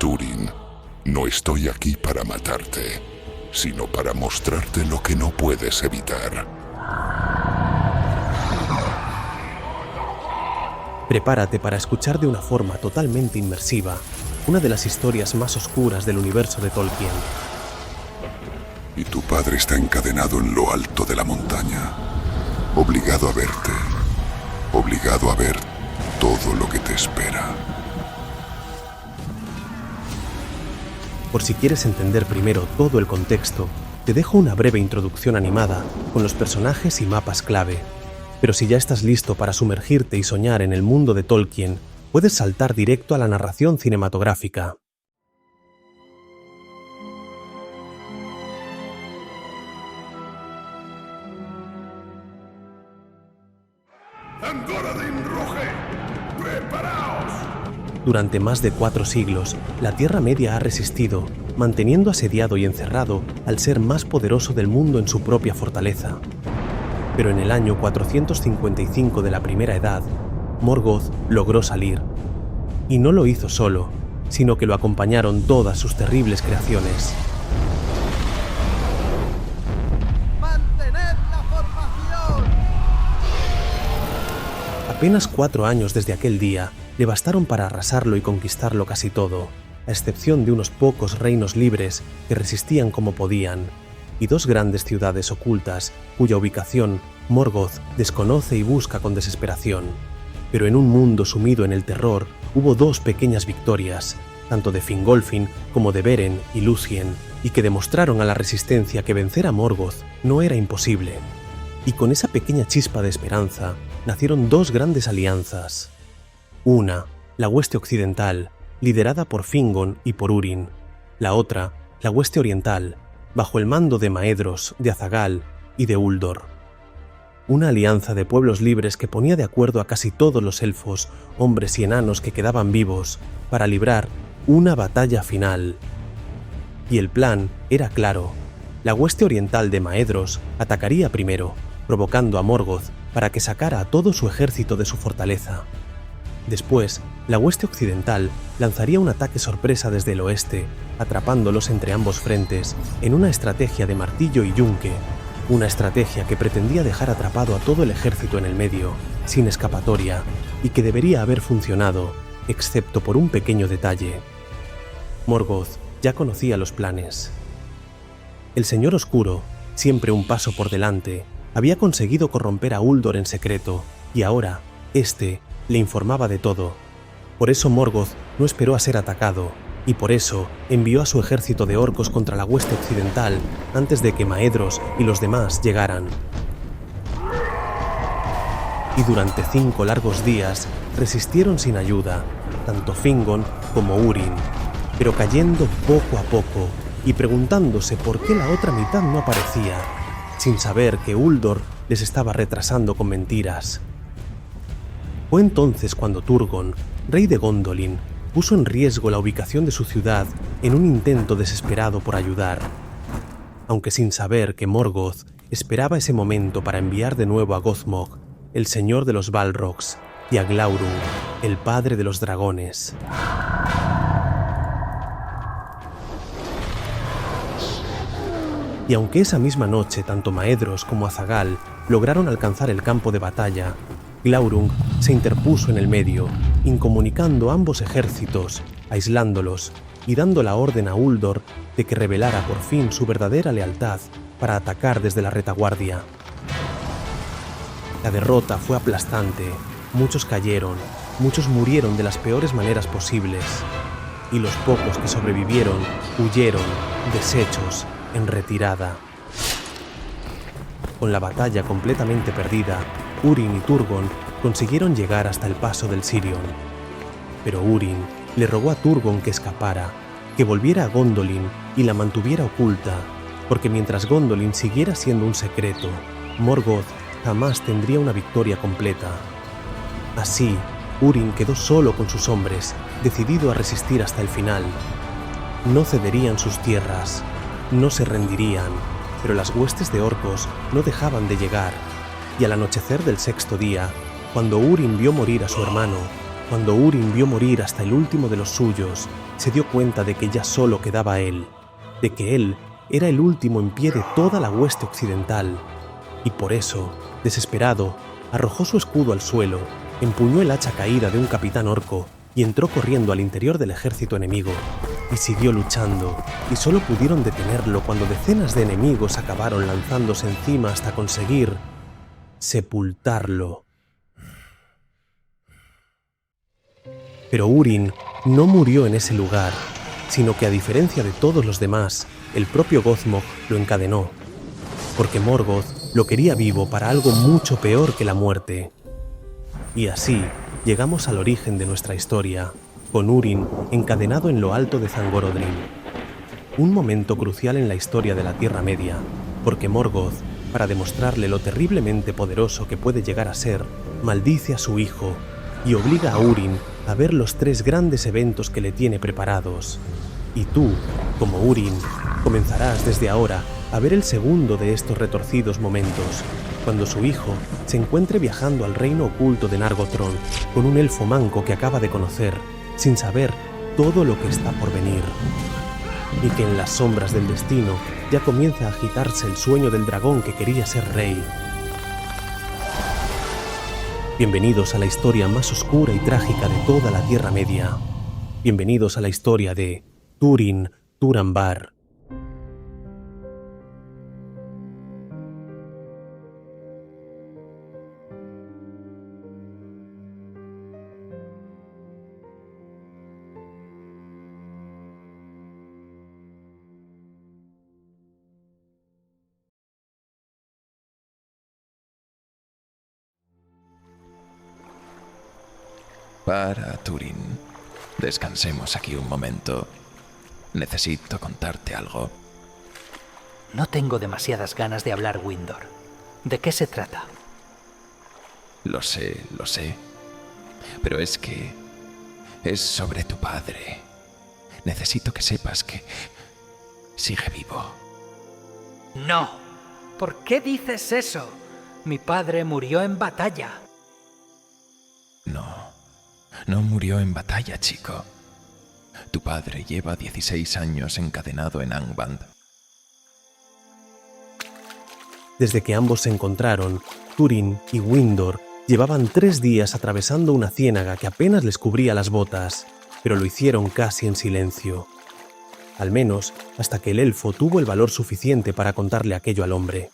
Túrin, no estoy aquí para matarte, sino para mostrarte lo que no puedes evitar. Prepárate para escuchar de una forma totalmente inmersiva una de las historias más oscuras del universo de Tolkien. Y tu padre está encadenado en lo alto de la montaña, obligado a verte, obligado a ver todo lo que te espera. Por si quieres entender primero todo el contexto, te dejo una breve introducción animada con los personajes y mapas clave. Pero si ya estás listo para sumergirte y soñar en el mundo de Tolkien, puedes saltar directo a la narración cinematográfica. Durante más de 4 siglos, la Tierra Media ha resistido, manteniendo asediado y encerrado al ser más poderoso del mundo en su propia fortaleza. Pero en el año 455 de la Primera Edad, Morgoth logró salir. Y no lo hizo solo, sino que lo acompañaron todas sus terribles creaciones. ¡Mantened la formación! Apenas 4 años desde aquel día le bastaron para arrasarlo y conquistarlo casi todo, a excepción de unos pocos reinos libres que resistían como podían, y 2 grandes ciudades ocultas cuya ubicación Morgoth desconoce y busca con desesperación. Pero en un mundo sumido en el terror hubo 2 pequeñas victorias, tanto de Fingolfin como de Beren y Lúthien, y que demostraron a la resistencia que vencer a Morgoth no era imposible. Y con esa pequeña chispa de esperanza nacieron 2 grandes alianzas. Una, la Hueste Occidental, liderada por Fingon y por Húrin. La otra, la Hueste Oriental, bajo el mando de Maedhros, de Azaghal y de Uldor. Una alianza de pueblos libres que ponía de acuerdo a casi todos los elfos, hombres y enanos que quedaban vivos para librar una batalla final. Y el plan era claro. La Hueste Oriental de Maedhros atacaría primero, provocando a Morgoth para que sacara a todo su ejército de su fortaleza. Después, la Hueste Occidental lanzaría un ataque sorpresa desde el oeste, atrapándolos entre ambos frentes en una estrategia de martillo y yunque, una estrategia que pretendía dejar atrapado a todo el ejército en el medio, sin escapatoria, y que debería haber funcionado, excepto por un pequeño detalle. Morgoth ya conocía los planes. El Señor Oscuro, siempre un paso por delante, había conseguido corromper a Uldor en secreto, y ahora, este le informaba de todo. Por eso Morgoth no esperó a ser atacado, y por eso envió a su ejército de orcos contra la Hueste Occidental antes de que Maedhros y los demás llegaran. Y durante 5 largos días resistieron sin ayuda, tanto Fingon como Húrin, pero cayendo poco a poco y preguntándose por qué la otra mitad no aparecía, sin saber que Uldor les estaba retrasando con mentiras. Fue entonces cuando Turgon, rey de Gondolin, puso en riesgo la ubicación de su ciudad en un intento desesperado por ayudar, aunque sin saber que Morgoth esperaba ese momento para enviar de nuevo a Gothmog, el señor de los Balrogs, y a Glaurung, el padre de los dragones. Y aunque esa misma noche tanto Maedhros como Azaghal lograron alcanzar el campo de batalla, Glaurung se interpuso en el medio, incomunicando ambos ejércitos, aislándolos y dando la orden a Uldor de que revelara por fin su verdadera lealtad para atacar desde la retaguardia. La derrota fue aplastante, muchos cayeron, muchos murieron de las peores maneras posibles, y los pocos que sobrevivieron huyeron, deshechos, en retirada. Con la batalla completamente perdida, Húrin y Turgon consiguieron llegar hasta el paso del Sirion. Pero Húrin le rogó a Turgon que escapara, que volviera a Gondolin y la mantuviera oculta, porque mientras Gondolin siguiera siendo un secreto, Morgoth jamás tendría una victoria completa. Así, Húrin quedó solo con sus hombres, decidido a resistir hasta el final. No cederían sus tierras, no se rendirían, pero las huestes de orcos no dejaban de llegar, y al anochecer del 6.º día, cuando Húrin vio morir a su hermano, Cuando Húrin vio morir hasta el último de los suyos, se dio cuenta de que ya solo quedaba él, de que él era el último en pie de toda la hueste occidental, y por eso, desesperado, arrojó su escudo al suelo, empuñó el hacha caída de un capitán orco y entró corriendo al interior del ejército enemigo, y siguió luchando, y solo pudieron detenerlo cuando decenas de enemigos acabaron lanzándose encima hasta conseguir sepultarlo. Pero Húrin no murió en ese lugar, sino que a diferencia de todos los demás, el propio Gothmog lo encadenó, porque Morgoth lo quería vivo para algo mucho peor que la muerte. Y así llegamos al origen de nuestra historia, con Húrin encadenado en lo alto de Zangorodrim. Un momento crucial en la historia de la Tierra Media, porque Morgoth, para demostrarle lo terriblemente poderoso que puede llegar a ser, maldice a su hijo y obliga a Húrin a ver los 3 grandes eventos que le tiene preparados. Y tú, como Húrin, comenzarás desde ahora a ver el segundo de estos retorcidos momentos, cuando su hijo se encuentre viajando al reino oculto de Nargothrond con un elfo manco que acaba de conocer, sin saber todo lo que está por venir. Y que en las sombras del destino ya comienza a agitarse el sueño del dragón que quería ser rey. Bienvenidos a la historia más oscura y trágica de toda la Tierra Media. Bienvenidos a la historia de Túrin Turambar. Para, Túrin. Descansemos aquí un momento. Necesito contarte algo. No tengo demasiadas ganas de hablar, Windor. ¿De qué se trata? Lo sé. Pero es que es sobre tu padre. Necesito que sepas que sigue vivo. ¡No! ¿Por qué dices eso? Mi padre murió en batalla. No murió en batalla, chico. Tu padre lleva 16 años encadenado en Angband. Desde que ambos se encontraron, Túrin y Windor llevaban 3 días atravesando una ciénaga que apenas les cubría las botas, pero lo hicieron casi en silencio. Al menos hasta que el elfo tuvo el valor suficiente para contarle aquello al hombre.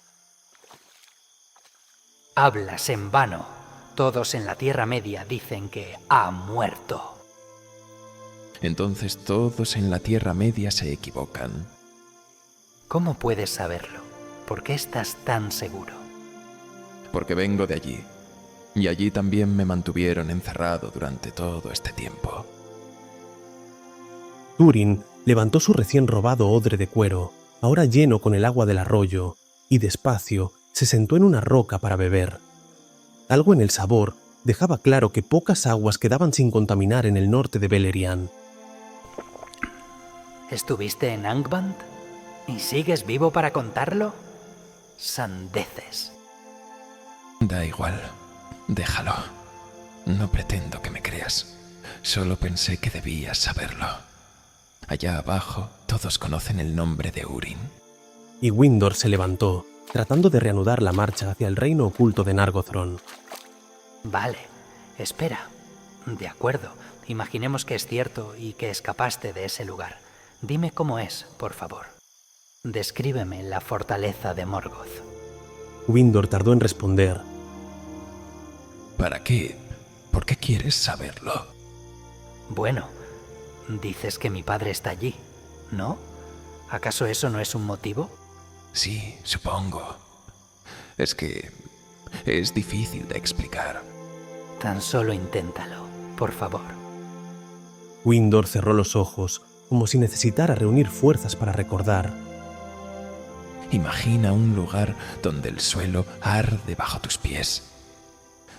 Hablas en vano. Todos en la Tierra Media dicen que ha muerto. Entonces todos en la Tierra Media se equivocan. ¿Cómo puedes saberlo? ¿Por qué estás tan seguro? Porque vengo de allí. Y allí también me mantuvieron encerrado durante todo este tiempo. Túrin levantó su recién robado odre de cuero, ahora lleno con el agua del arroyo, y despacio se sentó en una roca para beber. Algo en el sabor dejaba claro que pocas aguas quedaban sin contaminar en el norte de Beleriand. ¿Estuviste en Angband? ¿Y sigues vivo para contarlo? Sandeces. Da igual, déjalo. No pretendo que me creas. Solo pensé que debías saberlo. Allá abajo todos conocen el nombre de Húrin. Y Windor se levantó, tratando de reanudar la marcha hacia el reino oculto de Nargothrond. Vale, espera. De acuerdo, imaginemos que es cierto y que escapaste de ese lugar. Dime cómo es, por favor. Descríbeme la fortaleza de Morgoth. Windor tardó en responder. ¿Para qué? ¿Por qué quieres saberlo? Bueno, dices que mi padre está allí, ¿no? ¿Acaso eso no es un motivo? Sí, supongo. Es que es difícil de explicar. Tan solo inténtalo, por favor. Windor cerró los ojos, como si necesitara reunir fuerzas para recordar. Imagina un lugar donde el suelo arde bajo tus pies,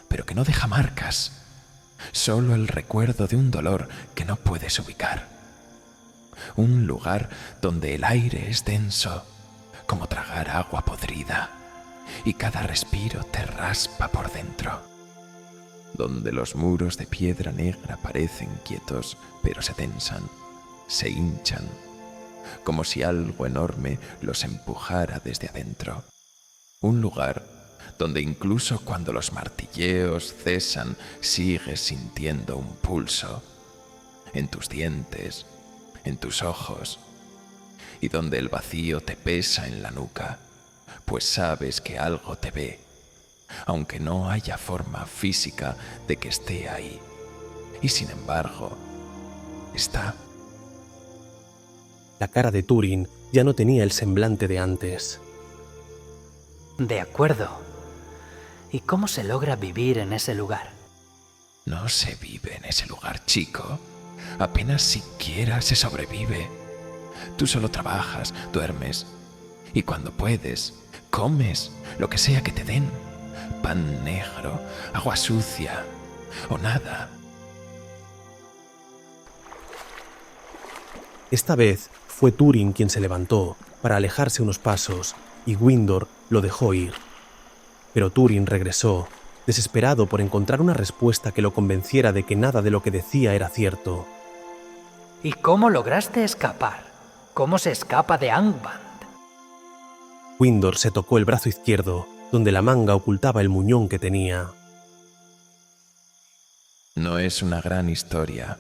pero que no deja marcas, solo el recuerdo de un dolor que no puedes ubicar. Un lugar donde el aire es denso, como tragar agua podrida, y cada respiro te raspa por dentro. donde los muros de piedra negra parecen quietos, pero se tensan, se hinchan, como si algo enorme los empujara desde adentro. Un lugar donde incluso cuando los martilleos cesan, sigues sintiendo un pulso en tus dientes, en tus ojos, y donde el vacío te pesa en la nuca, pues sabes que algo te ve, aunque no haya forma física de que esté ahí, y sin embargo, está. La cara de Túrin ya no tenía el semblante de antes. De acuerdo. ¿Y cómo se logra vivir en ese lugar? No se vive en ese lugar, chico. Apenas siquiera se sobrevive. Tú solo trabajas, duermes, y cuando puedes, comes lo que sea que te den. Pan negro, agua sucia o nada. Esta vez fue Túrin quien se levantó para alejarse unos pasos y Windor lo dejó ir. Pero Túrin regresó, desesperado por encontrar una respuesta que lo convenciera de que nada de lo que decía era cierto. ¿Y cómo lograste escapar? ¿Cómo se escapa de Angband? Windor se tocó el brazo izquierdo, donde la manga ocultaba el muñón que tenía. No es una gran historia,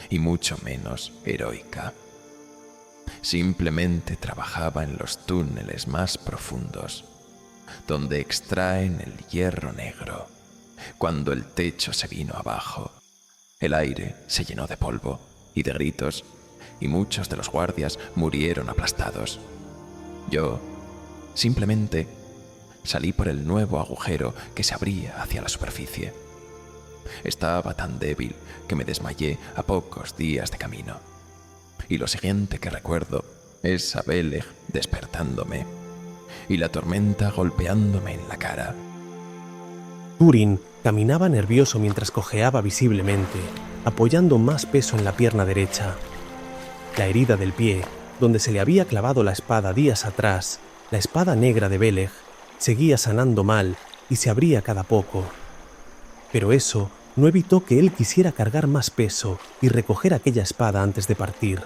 y mucho menos heroica. Simplemente trabajaba en los túneles más profundos, donde extraen el hierro negro. Cuando el techo se vino abajo, el aire se llenó de polvo y de gritos, y muchos de los guardias murieron aplastados. Yo, simplemente, salí por el nuevo agujero que se abría hacia la superficie. Estaba tan débil que me desmayé a pocos días de camino. Y lo siguiente que recuerdo es a Beleg despertándome y la tormenta golpeándome en la cara. Túrin caminaba nervioso mientras cojeaba visiblemente, apoyando más peso en la pierna derecha. La herida del pie, donde se le había clavado la espada días atrás, la espada negra de Beleg, seguía sanando mal y se abría cada poco. Pero eso no evitó que él quisiera cargar más peso y recoger aquella espada antes de partir.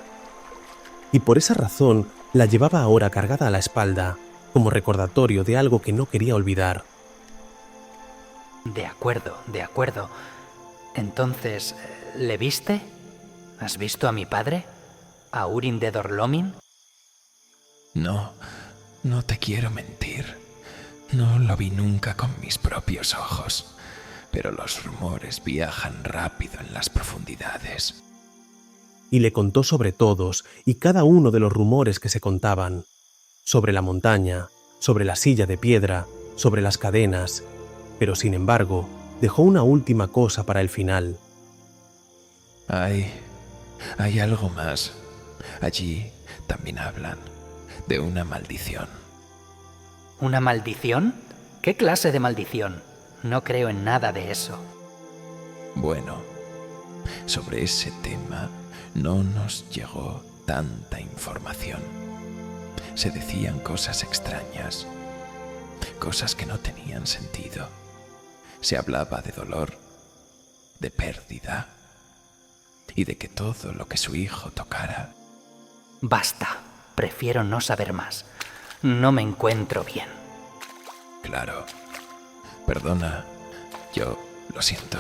Y por esa razón la llevaba ahora cargada a la espalda, como recordatorio de algo que no quería olvidar. De acuerdo, de acuerdo. Entonces, ¿le viste? ¿Has visto a mi padre? ¿A Urin de Dorlomin? No, no te quiero mentir. No lo vi nunca con mis propios ojos, pero los rumores viajan rápido en las profundidades. Y le contó sobre todos y cada uno de los rumores que se contaban. Sobre la montaña, sobre la silla de piedra, sobre las cadenas, pero sin embargo, dejó una última cosa para el final. Hay algo más. Allí también hablan de una maldición. ¿Una maldición? ¿Qué clase de maldición? No creo en nada de eso. Bueno, sobre ese tema no nos llegó tanta información. Se decían cosas extrañas, cosas que no tenían sentido. Se hablaba de dolor, de pérdida y de que todo lo que su hijo tocara. Basta, prefiero no saber más. No me encuentro bien. Claro. Perdona, yo lo siento.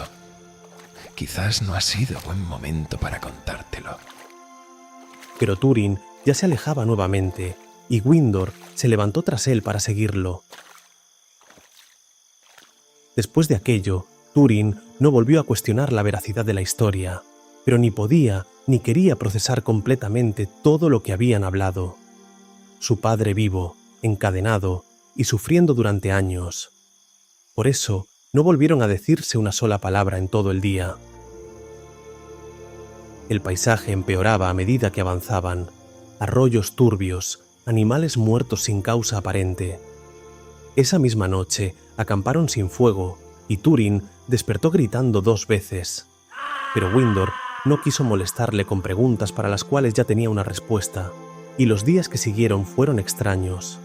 Quizás no ha sido buen momento para contártelo. Pero Túrin ya se alejaba nuevamente, y Windor se levantó tras él para seguirlo. Después de aquello, Túrin no volvió a cuestionar la veracidad de la historia, pero ni podía ni quería procesar completamente todo lo que habían hablado. Su padre vivo, encadenado y sufriendo durante años. Por eso, no volvieron a decirse una sola palabra en todo el día. El paisaje empeoraba a medida que avanzaban. Arroyos turbios, animales muertos sin causa aparente. Esa misma noche acamparon sin fuego y Túrin despertó gritando 2 veces. Pero Windor no quiso molestarle con preguntas para las cuales ya tenía una respuesta, y los días que siguieron fueron extraños.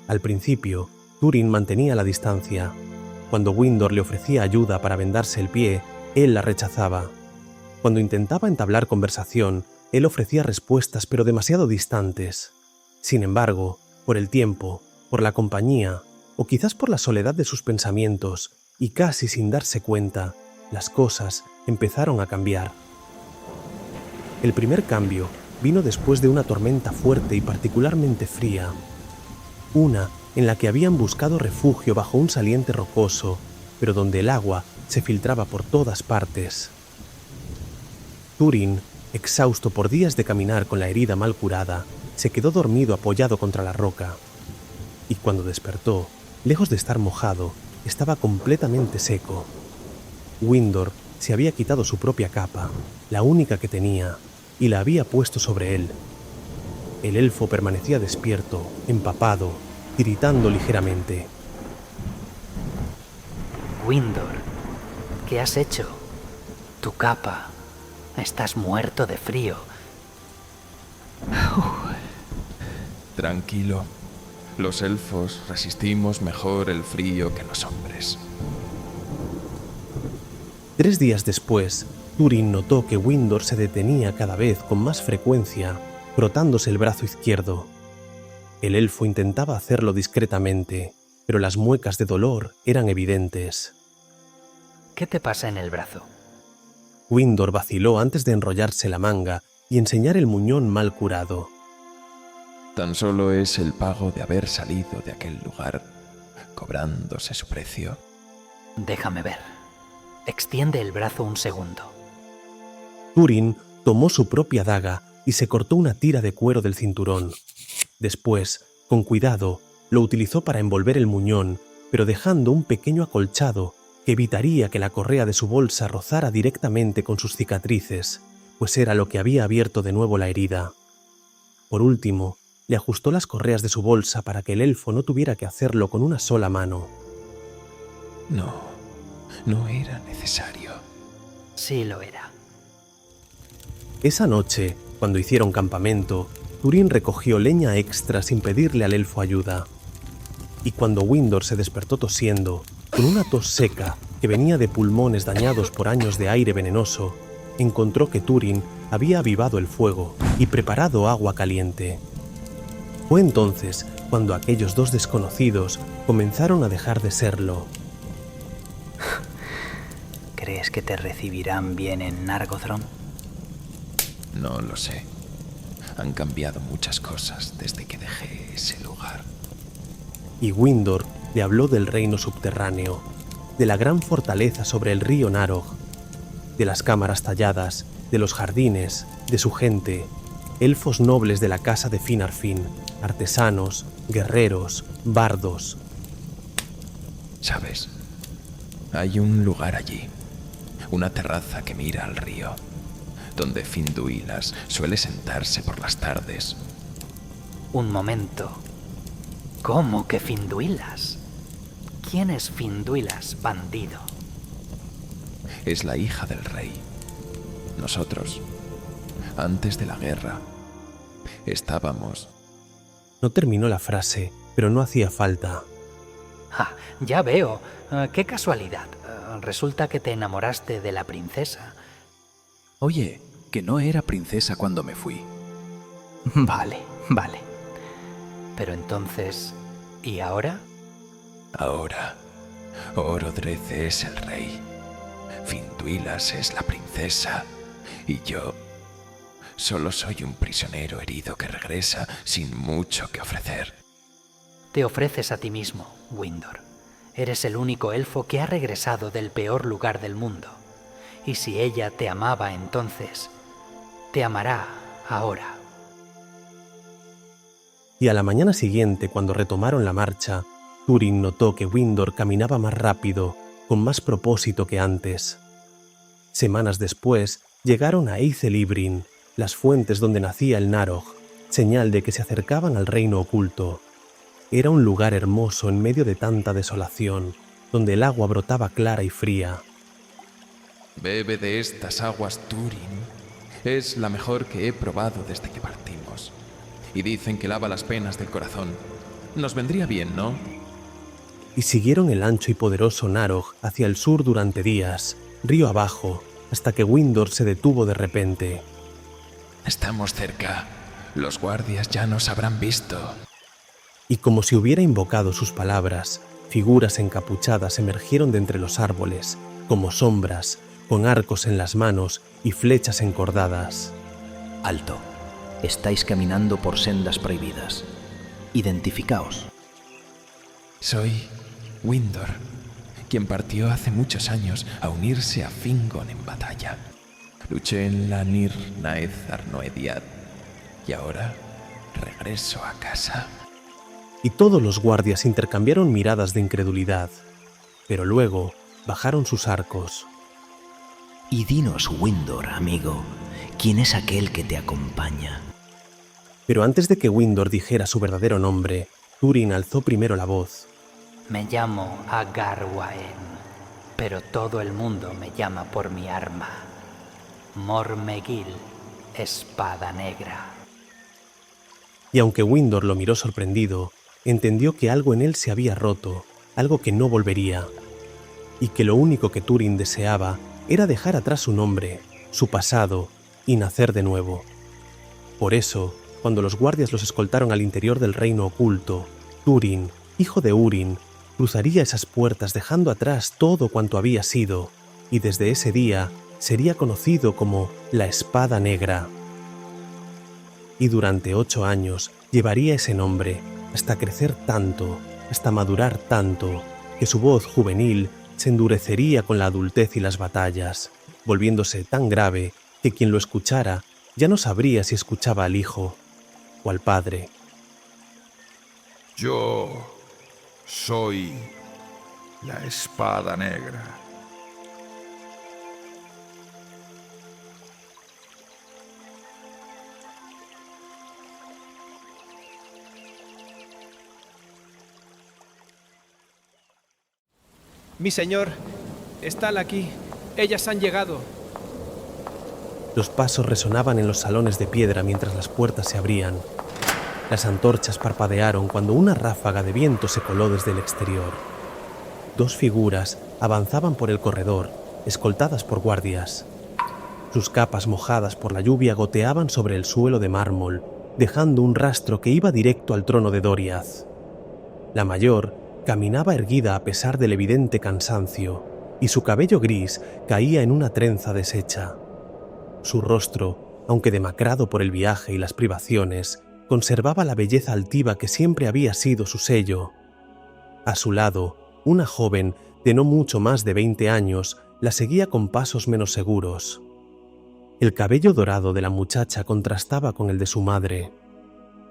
Al principio, Túrin mantenía la distancia, Cuando Windor le ofrecía ayuda para vendarse el pie, él la rechazaba. Cuando intentaba entablar conversación, él ofrecía respuestas pero demasiado distantes. Sin embargo, por el tiempo, por la compañía, o quizás por la soledad de sus pensamientos, y casi sin darse cuenta, las cosas empezaron a cambiar. El primer cambio vino después de una tormenta fuerte y particularmente fría. Una en la que habían buscado refugio bajo un saliente rocoso, pero donde el agua se filtraba por todas partes. Túrin, exhausto por días de caminar con la herida mal curada, se quedó dormido apoyado contra la roca. Y cuando despertó, lejos de estar mojado, estaba completamente seco. Windor se había quitado su propia capa, la única que tenía, y la había puesto sobre él. El elfo permanecía despierto, empapado, tiritando ligeramente. Windor, ¿qué has hecho? Tu capa. Estás muerto de frío. Tranquilo. Los elfos resistimos mejor el frío que los hombres. 3 días después, Túrin notó que Windor se detenía cada vez con más frecuencia, frotándose el brazo izquierdo. El elfo intentaba hacerlo discretamente, pero las muecas de dolor eran evidentes. ¿Qué te pasa en el brazo? Windor vaciló antes de enrollarse la manga y enseñar el muñón mal curado. Tan solo es el pago de haber salido de aquel lugar, cobrándose su precio. Déjame ver. Extiende el brazo un segundo. Túrin tomó su propia daga y se cortó una tira de cuero del cinturón. Después, con cuidado, lo utilizó para envolver el muñón, pero dejando un pequeño acolchado que evitaría que la correa de su bolsa rozara directamente con sus cicatrices, pues era lo que había abierto de nuevo la herida. Por último, le ajustó las correas de su bolsa para que el elfo no tuviera que hacerlo con una sola mano. No era necesario. Sí lo era. Esa noche, cuando hicieron campamento, Túrin recogió leña extra sin pedirle al elfo ayuda. Y cuando Windor se despertó tosiendo, con una tos seca que venía de pulmones dañados por años de aire venenoso, encontró que Túrin había avivado el fuego y preparado agua caliente. Fue entonces cuando aquellos dos desconocidos comenzaron a dejar de serlo. ¿Crees que te recibirán bien en Nargothrond? No lo sé. Han cambiado muchas cosas desde que dejé ese lugar. Y Windor le habló del reino subterráneo, de la gran fortaleza sobre el río Narog, de las cámaras talladas, de los jardines, de su gente, elfos nobles de la casa de Finarfin, artesanos, guerreros, bardos. ¿Sabes? Hay un lugar allí, una terraza que mira al río, donde Finduilas suele sentarse por las tardes. Un momento. ¿Cómo que Finduilas? ¿Quién es Finduilas, bandido? Es la hija del rey. Nosotros, antes de la guerra, estábamos... No terminó la frase, pero no hacía falta. Ah, ya veo. ¡Qué casualidad! Resulta que te enamoraste de la princesa. Oye, que no era princesa cuando me fui. Vale. Pero entonces... ¿y ahora? Ahora, Orodreth es el rey, Finduilas es la princesa, y yo solo soy un prisionero herido que regresa sin mucho que ofrecer. Te ofreces a ti mismo, Windor. Eres el único elfo que ha regresado del peor lugar del mundo. Y si ella te amaba entonces, te amará ahora. Y a la mañana siguiente, cuando retomaron la marcha, Túrin notó que Windor caminaba más rápido, con más propósito que antes. Semanas después, llegaron a Eithel-Ibrin, las fuentes donde nacía el Narog, señal de que se acercaban al reino oculto. Era un lugar hermoso en medio de tanta desolación, donde el agua brotaba clara y fría. Bebe de estas aguas, Túrin. Es la mejor que he probado desde que partimos. Y dicen que lava las penas del corazón. Nos vendría bien, ¿no? y siguieron el ancho y poderoso Narog hacia el sur durante días, río abajo, hasta que Windor se detuvo de repente. Estamos cerca. Los guardias ya nos habrán visto. Y como si hubiera invocado sus palabras, figuras encapuchadas emergieron de entre los árboles, como sombras, con arcos en las manos y flechas encordadas. Alto. Estáis caminando por sendas prohibidas. Identificaos. Soy Windor, quien partió hace muchos años a unirse a Fingon en batalla. Luché en la Nir Naeth Arnoediad y ahora regreso a casa. Y todos los guardias intercambiaron miradas de incredulidad, pero luego bajaron sus arcos. Y dinos, Windor, amigo, ¿quién es aquel que te acompaña? Pero antes de que Windor dijera su verdadero nombre, Túrin alzó primero la voz. Me llamo Agarwaen, pero todo el mundo me llama por mi arma. Mormegil, espada negra. Y aunque Windor lo miró sorprendido, entendió que algo en él se había roto, algo que no volvería, y que lo único que Túrin deseaba era dejar atrás su nombre, su pasado, y nacer de nuevo. Por eso, cuando los guardias los escoltaron al interior del reino oculto, Túrin, hijo de Húrin, cruzaría esas puertas dejando atrás todo cuanto había sido, y desde ese día sería conocido como la Espada Negra. Y durante 8 años llevaría ese nombre, hasta crecer tanto, hasta madurar tanto, que su voz juvenil se endurecería con la adultez y las batallas, volviéndose tan grave que quien lo escuchara ya no sabría si escuchaba al hijo o al padre. Yo soy la Espada Negra. Mi señor, están aquí. Ellas han llegado. Los pasos resonaban en los salones de piedra mientras las puertas se abrían. Las antorchas parpadearon cuando una ráfaga de viento se coló desde el exterior. 2 figuras avanzaban por el corredor, escoltadas por guardias. Sus capas mojadas por la lluvia goteaban sobre el suelo de mármol, dejando un rastro que iba directo al trono de Doriath. La mayor caminaba erguida a pesar del evidente cansancio, y su cabello gris caía en una trenza deshecha. Su rostro, aunque demacrado por el viaje y las privaciones, conservaba la belleza altiva que siempre había sido su sello. A su lado, una joven de no mucho más de 20 años la seguía con pasos menos seguros. El cabello dorado de la muchacha contrastaba con el de su madre.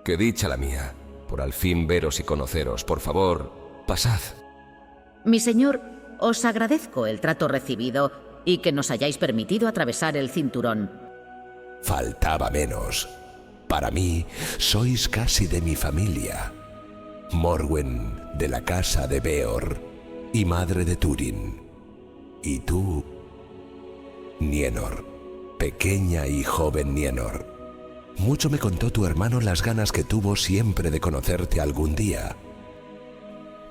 ¡Qué dicha la mía! Por al fin veros y conoceros. Por favor, pasad. Mi señor, os agradezco el trato recibido y que nos hayáis permitido atravesar el cinturón. Faltaba menos. Para mí, sois casi de mi familia. Morwen, de la casa de Beor, y madre de Túrin. Y tú, Nienor, pequeña y joven Nienor. Mucho me contó tu hermano las ganas que tuvo siempre de conocerte algún día.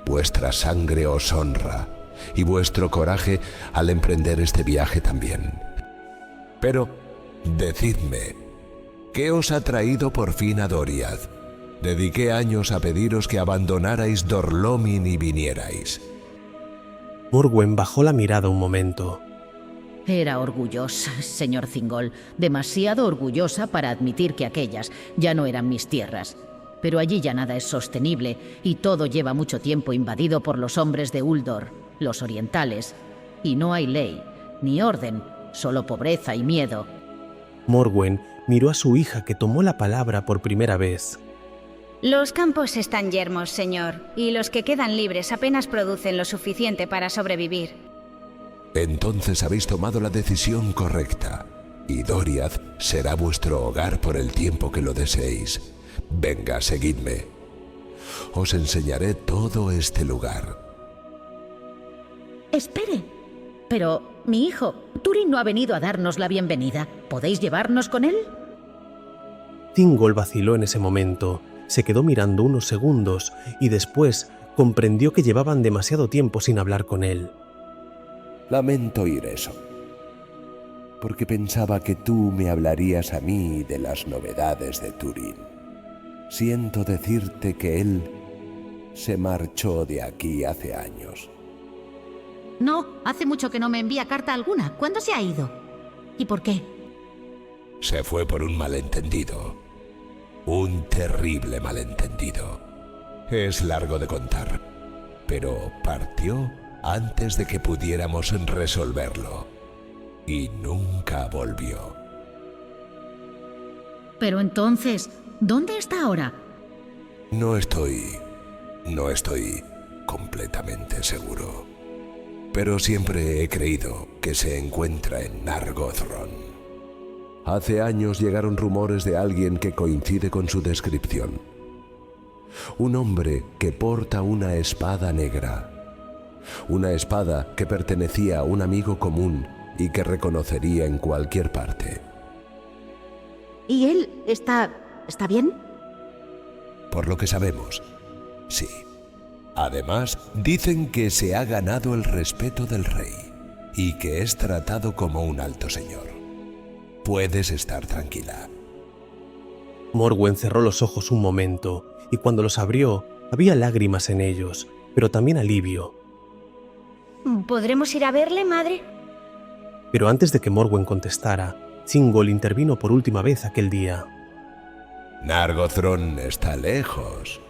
Vuestra sangre os honra, y vuestro coraje al emprender este viaje también. Pero, decidme, ¿qué os ha traído por fin a Doriath? Dediqué años a pediros que abandonarais Dor-lómin y vinierais. Morwen bajó la mirada un momento. Era orgullosa, señor Thingol, demasiado orgullosa para admitir que aquellas ya no eran mis tierras. Pero allí ya nada es sostenible y todo lleva mucho tiempo invadido por los hombres de Uldor, los orientales, y no hay ley, ni orden, solo pobreza y miedo. Morwen miró a su hija que tomó la palabra por primera vez. Los campos están yermos, señor, y los que quedan libres apenas producen lo suficiente para sobrevivir. Entonces habéis tomado la decisión correcta, y Doriath será vuestro hogar por el tiempo que lo deseéis. Venga, seguidme. Os enseñaré todo este lugar. Espere. Pero, mi hijo, Túrin no ha venido a darnos la bienvenida. ¿Podéis llevarnos con él? Thingol vaciló en ese momento, se quedó mirando unos segundos y después, comprendió que llevaban demasiado tiempo sin hablar con él. Lamento oír eso, porque pensaba que tú me hablarías a mí de las novedades de Túrin. Siento decirte que él se marchó de aquí hace años. No, hace mucho que no me envía carta alguna. ¿Cuándo se ha ido? ¿Y por qué? Se fue por un malentendido. Un terrible malentendido. Es largo de contar, pero partió antes de que pudiéramos resolverlo. Y nunca volvió. Pero entonces, ¿dónde está ahora? No estoy completamente seguro. Pero siempre he creído que se encuentra en Nargothrond. Hace años llegaron rumores de alguien que coincide con su descripción. Un hombre que porta una espada negra. Una espada que pertenecía a un amigo común y que reconocería en cualquier parte. ¿Y él está bien? Por lo que sabemos, sí. Además, dicen que se ha ganado el respeto del rey y que es tratado como un alto señor. Puedes estar tranquila. Morwen cerró los ojos un momento y cuando los abrió había lágrimas en ellos, pero también alivio. ¿Podremos ir a verle, madre? Pero antes de que Morwen contestara, Thingol intervino por última vez aquel día. Nargothrond está lejos.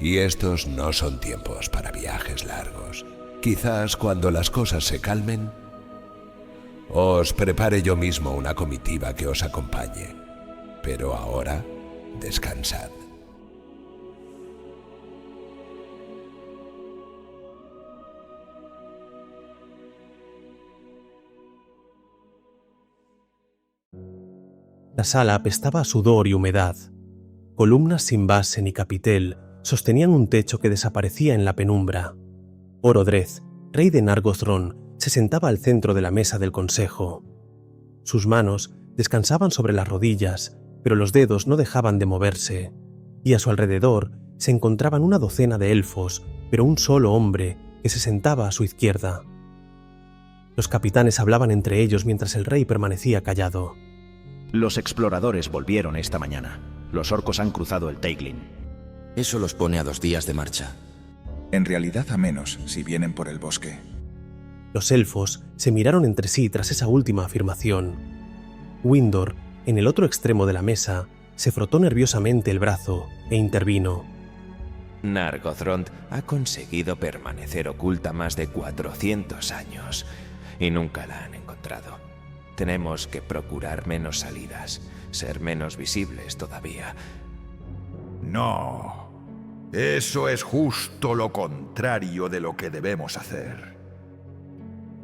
Y estos no son tiempos para viajes largos. Quizás cuando las cosas se calmen, os prepare yo mismo una comitiva que os acompañe. Pero ahora, descansad. La sala apestaba a sudor y humedad. Columnas sin base ni capitel sostenían un techo que desaparecía en la penumbra. Orodreth, rey de Nargothrond, se sentaba al centro de la mesa del consejo. Sus manos descansaban sobre las rodillas, pero los dedos no dejaban de moverse, y a su alrededor se encontraban una docena de elfos, pero un solo hombre que se sentaba a su izquierda. Los capitanes hablaban entre ellos mientras el rey permanecía callado. Los exploradores volvieron esta mañana. Los orcos han cruzado el Teiglin. Eso los pone a 2 días de marcha. En realidad a menos, si vienen por el bosque. Los elfos se miraron entre sí tras esa última afirmación. Windor, en el otro extremo de la mesa, se frotó nerviosamente el brazo e intervino. Nargothrond ha conseguido permanecer oculta más de 400 años y nunca la han encontrado. Tenemos que procurar menos salidas, ser menos visibles todavía. No, eso es justo lo contrario de lo que debemos hacer.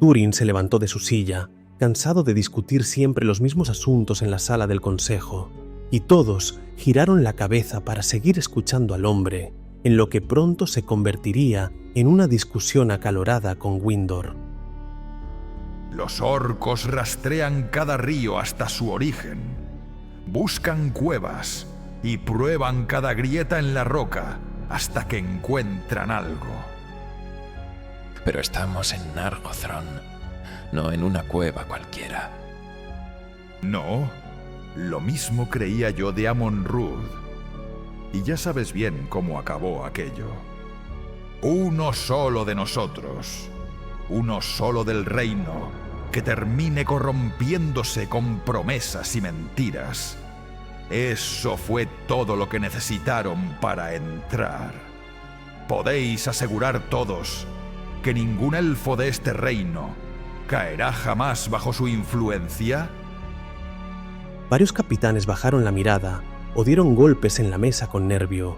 Túrin se levantó de su silla, cansado de discutir siempre los mismos asuntos en la sala del consejo, y todos giraron la cabeza para seguir escuchando al hombre, en lo que pronto se convertiría en una discusión acalorada con Windor. Los orcos rastrean cada río hasta su origen. Buscan cuevas y prueban cada grieta en la roca hasta que encuentran algo. Pero estamos en Nargothrond, no en una cueva cualquiera. No, lo mismo creía yo de Amon-Rûd. Y ya sabes bien cómo acabó aquello. Uno solo de nosotros, uno solo del reino, que termine corrompiéndose con promesas y mentiras. Eso fue todo lo que necesitaron para entrar. ¿Podéis asegurar todos que ningún elfo de este reino caerá jamás bajo su influencia? Varios capitanes bajaron la mirada o dieron golpes en la mesa con nervio,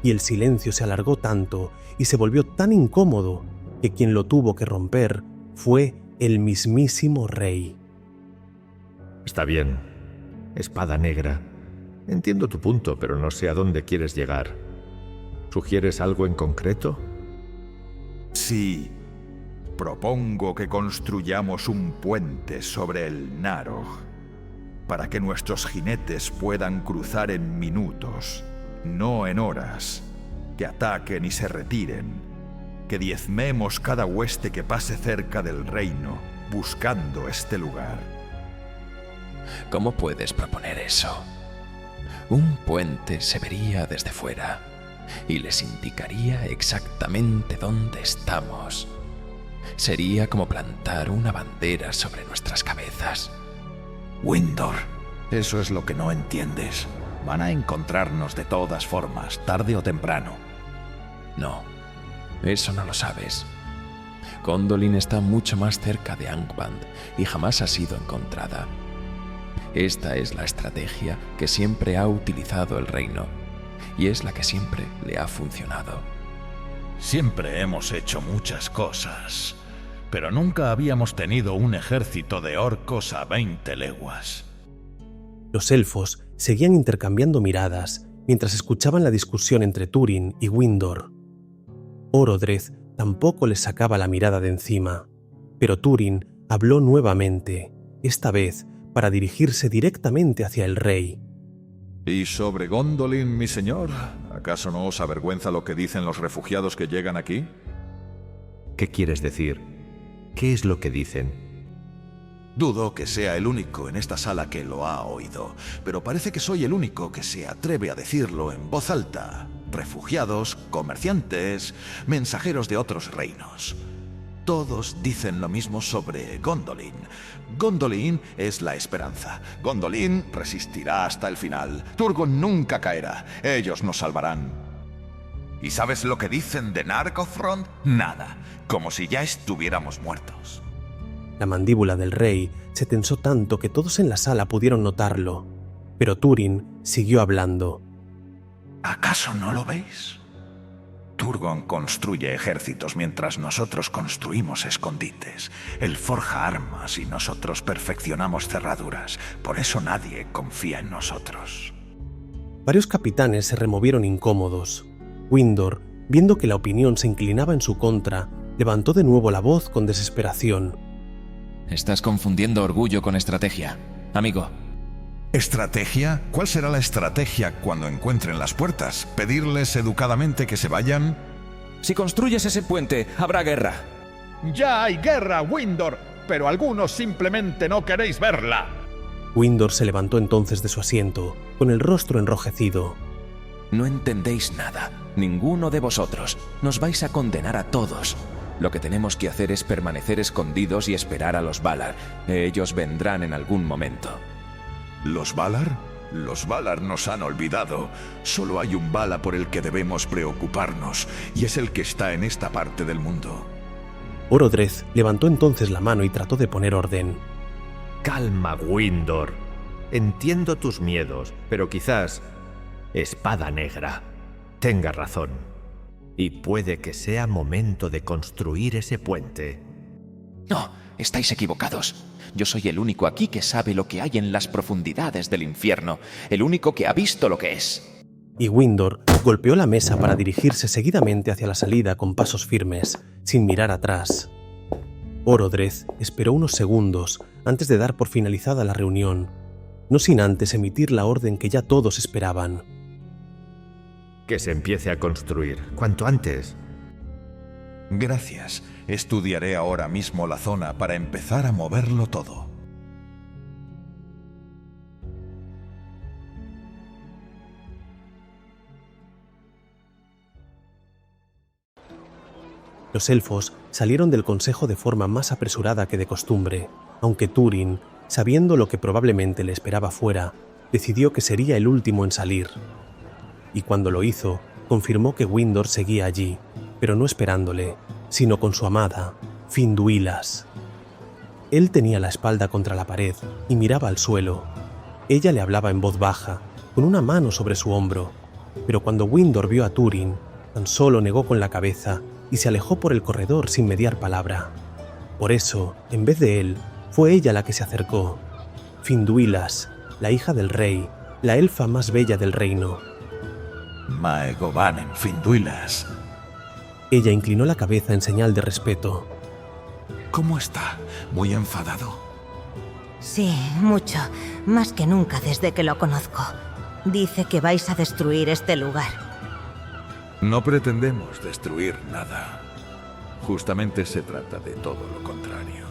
y el silencio se alargó tanto y se volvió tan incómodo que quien lo tuvo que romper fue el mismísimo rey. Está bien, espada negra. Entiendo tu punto, pero no sé a dónde quieres llegar. ¿Sugieres algo en concreto? Sí. Propongo que construyamos un puente sobre el Narog, para que nuestros jinetes puedan cruzar en minutos, no en horas, que ataquen y se retiren, que diezmemos cada hueste que pase cerca del reino, buscando este lugar. ¿Cómo puedes proponer eso? Un puente se vería desde fuera y les indicaría exactamente dónde estamos. Sería como plantar una bandera sobre nuestras cabezas. Windor, eso es lo que no entiendes. Van a encontrarnos de todas formas, tarde o temprano. No, eso no lo sabes. Gondolin está mucho más cerca de Angband y jamás ha sido encontrada. Esta es la estrategia que siempre ha utilizado el reino y es la que siempre le ha funcionado. Siempre hemos hecho muchas cosas, pero nunca habíamos tenido un ejército de orcos a 20 leguas. Los elfos seguían intercambiando miradas mientras escuchaban la discusión entre Túrin y Windor. Orodreth tampoco les sacaba la mirada de encima, pero Túrin habló nuevamente, esta vez para dirigirse directamente hacia el rey. ¿Y sobre Gondolin, mi señor? ¿Acaso no os avergüenza lo que dicen los refugiados que llegan aquí? ¿Qué quieres decir? ¿Qué es lo que dicen? Dudo que sea el único en esta sala que lo ha oído, pero parece que soy el único que se atreve a decirlo en voz alta. Refugiados, comerciantes, mensajeros de otros reinos. Todos dicen lo mismo sobre Gondolin. Gondolin es la esperanza. Gondolin resistirá hasta el final. Turgon nunca caerá. Ellos nos salvarán. ¿Y sabes lo que dicen de Nargothrond? Nada. Como si ya estuviéramos muertos. La mandíbula del rey se tensó tanto que todos en la sala pudieron notarlo, pero Túrin siguió hablando. ¿Acaso no lo veis? Turgon construye ejércitos mientras nosotros construimos escondites. Él forja armas y nosotros perfeccionamos cerraduras. Por eso nadie confía en nosotros. Varios capitanes se removieron incómodos. Windor, viendo que la opinión se inclinaba en su contra, levantó de nuevo la voz con desesperación. Estás confundiendo orgullo con estrategia, amigo. ¿Estrategia? ¿Cuál será la estrategia cuando encuentren las puertas? ¿Pedirles educadamente que se vayan? Si construyes ese puente, habrá guerra. ¡Ya hay guerra, Windor! Pero algunos simplemente no queréis verla. Windor se levantó entonces de su asiento, con el rostro enrojecido. No entendéis nada, ninguno de vosotros. Nos vais a condenar a todos. Lo que tenemos que hacer es permanecer escondidos y esperar a los Valar. Ellos vendrán en algún momento. ¿Los Valar? Los Valar nos han olvidado. Solo hay un Vala por el que debemos preocuparnos, y es el que está en esta parte del mundo. Orodreth levantó entonces la mano y trató de poner orden. Calma, Windor. Entiendo tus miedos, pero quizás Espada Negra tenga razón. Y puede que sea momento de construir ese puente. No, estáis equivocados. Yo soy el único aquí que sabe lo que hay en las profundidades del infierno, el único que ha visto lo que es. Y Windor golpeó la mesa para dirigirse seguidamente hacia la salida con pasos firmes, sin mirar atrás. Orodreth esperó unos segundos antes de dar por finalizada la reunión, no sin antes emitir la orden que ya todos esperaban. Que se empiece a construir, cuanto antes. Gracias. Estudiaré ahora mismo la zona para empezar a moverlo todo. Los elfos salieron del consejo de forma más apresurada que de costumbre, aunque Túrin, sabiendo lo que probablemente le esperaba fuera, decidió que sería el último en salir. Y cuando lo hizo, confirmó que Windor seguía allí, pero no esperándole, sino con su amada, Finduilas. Él tenía la espalda contra la pared y miraba al suelo. Ella le hablaba en voz baja, con una mano sobre su hombro, pero cuando Windor vio a Túrin, tan solo negó con la cabeza y se alejó por el corredor sin mediar palabra. Por eso, en vez de él, fue ella la que se acercó. Finduilas, la hija del rey, la elfa más bella del reino. Maegobanen Finduilas. Ella inclinó la cabeza en señal de respeto. ¿Cómo está? ¿Muy enfadado? Sí, mucho. Más que nunca desde que lo conozco. Dice que vais a destruir este lugar. No pretendemos destruir nada. Justamente se trata de todo lo contrario.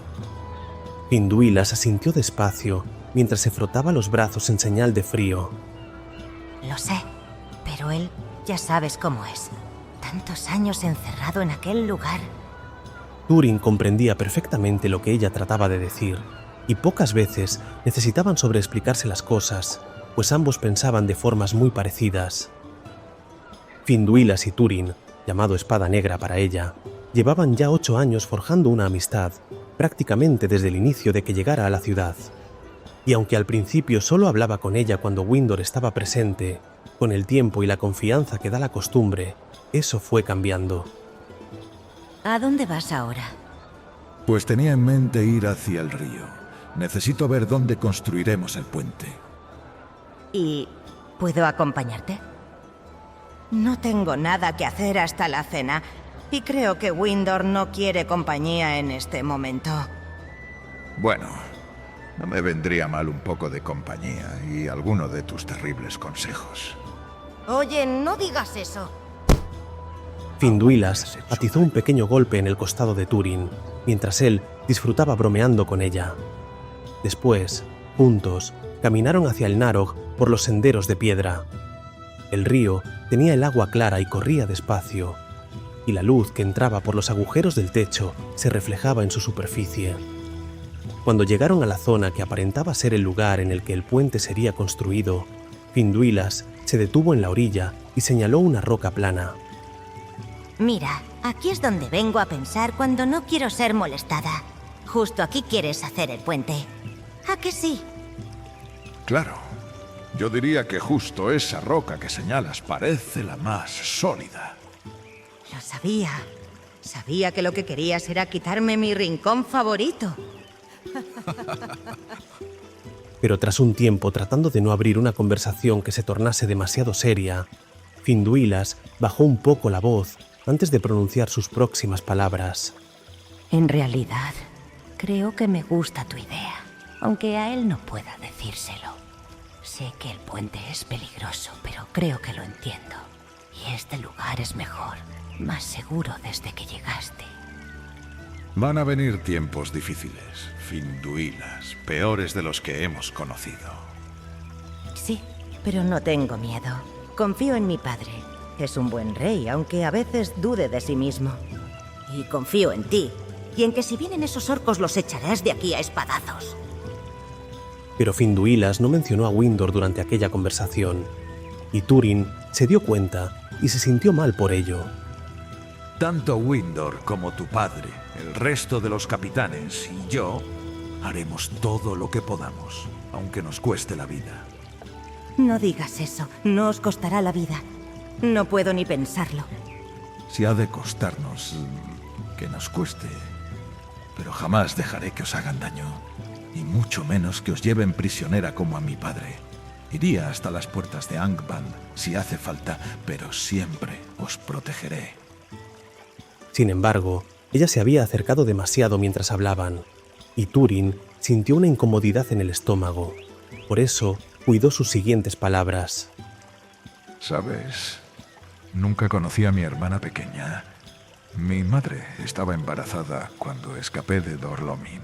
Finduilas asintió despacio mientras se frotaba los brazos en señal de frío. Lo sé, pero él ya sabes cómo es. Tantos años encerrado en aquel lugar. Túrin comprendía perfectamente lo que ella trataba de decir, y pocas veces necesitaban sobreexplicarse las cosas, pues ambos pensaban de formas muy parecidas. Finduilas y Túrin, llamado Espada Negra para ella, llevaban ya 8 años forjando una amistad, prácticamente desde el inicio de que llegara a la ciudad. Y aunque al principio solo hablaba con ella cuando Windor estaba presente, con el tiempo y la confianza que da la costumbre, eso fue cambiando. ¿A dónde vas ahora? Pues tenía en mente ir hacia el río. Necesito ver dónde construiremos el puente. ¿Y puedo acompañarte? No tengo nada que hacer hasta la cena, y creo que Windor no quiere compañía en este momento. Bueno, no me vendría mal un poco de compañía y alguno de tus terribles consejos. Oye, no digas eso. Finduilas atizó un pequeño golpe en el costado de Túrin, mientras él disfrutaba bromeando con ella. Después, juntos, caminaron hacia el Narog por los senderos de piedra. El río tenía el agua clara y corría despacio, y la luz que entraba por los agujeros del techo se reflejaba en su superficie. Cuando llegaron a la zona que aparentaba ser el lugar en el que el puente sería construido, Finduilas se detuvo en la orilla y señaló una roca plana. Mira, aquí es donde vengo a pensar cuando no quiero ser molestada. Justo aquí quieres hacer el puente. ¿A que sí? Claro. Yo diría que justo esa roca que señalas parece la más sólida. Lo sabía. Sabía que lo que querías era quitarme mi rincón favorito. Pero tras un tiempo tratando de no abrir una conversación que se tornase demasiado seria, Finduilas bajó un poco la voz antes de pronunciar sus próximas palabras. En realidad, creo que me gusta tu idea, aunque a él no pueda decírselo. Sé que el puente es peligroso, pero creo que lo entiendo. Y este lugar es mejor, más seguro desde que llegaste. Van a venir tiempos difíciles, Finduilas, peores de los que hemos conocido. Sí, pero no tengo miedo. Confío en mi padre. Es un buen rey, aunque a veces dude de sí mismo. Y confío en ti, y en que si vienen esos orcos los echarás de aquí a espadazos. Pero Finduilas no mencionó a Windor durante aquella conversación, y Túrin se dio cuenta y se sintió mal por ello. Tanto Windor como tu padre, el resto de los capitanes y yo haremos todo lo que podamos, aunque nos cueste la vida. No digas eso, no os costará la vida. No puedo ni pensarlo. Si ha de costarnos, que nos cueste. Pero jamás dejaré que os hagan daño, y mucho menos que os lleven prisionera como a mi padre. Iría hasta las puertas de Angband si hace falta, pero siempre os protegeré. Sin embargo, ella se había acercado demasiado mientras hablaban, y Túrin sintió una incomodidad en el estómago. Por eso, cuidó sus siguientes palabras. ¿Sabes? Nunca conocí a mi hermana pequeña. Mi madre estaba embarazada cuando escapé de Dorlomin.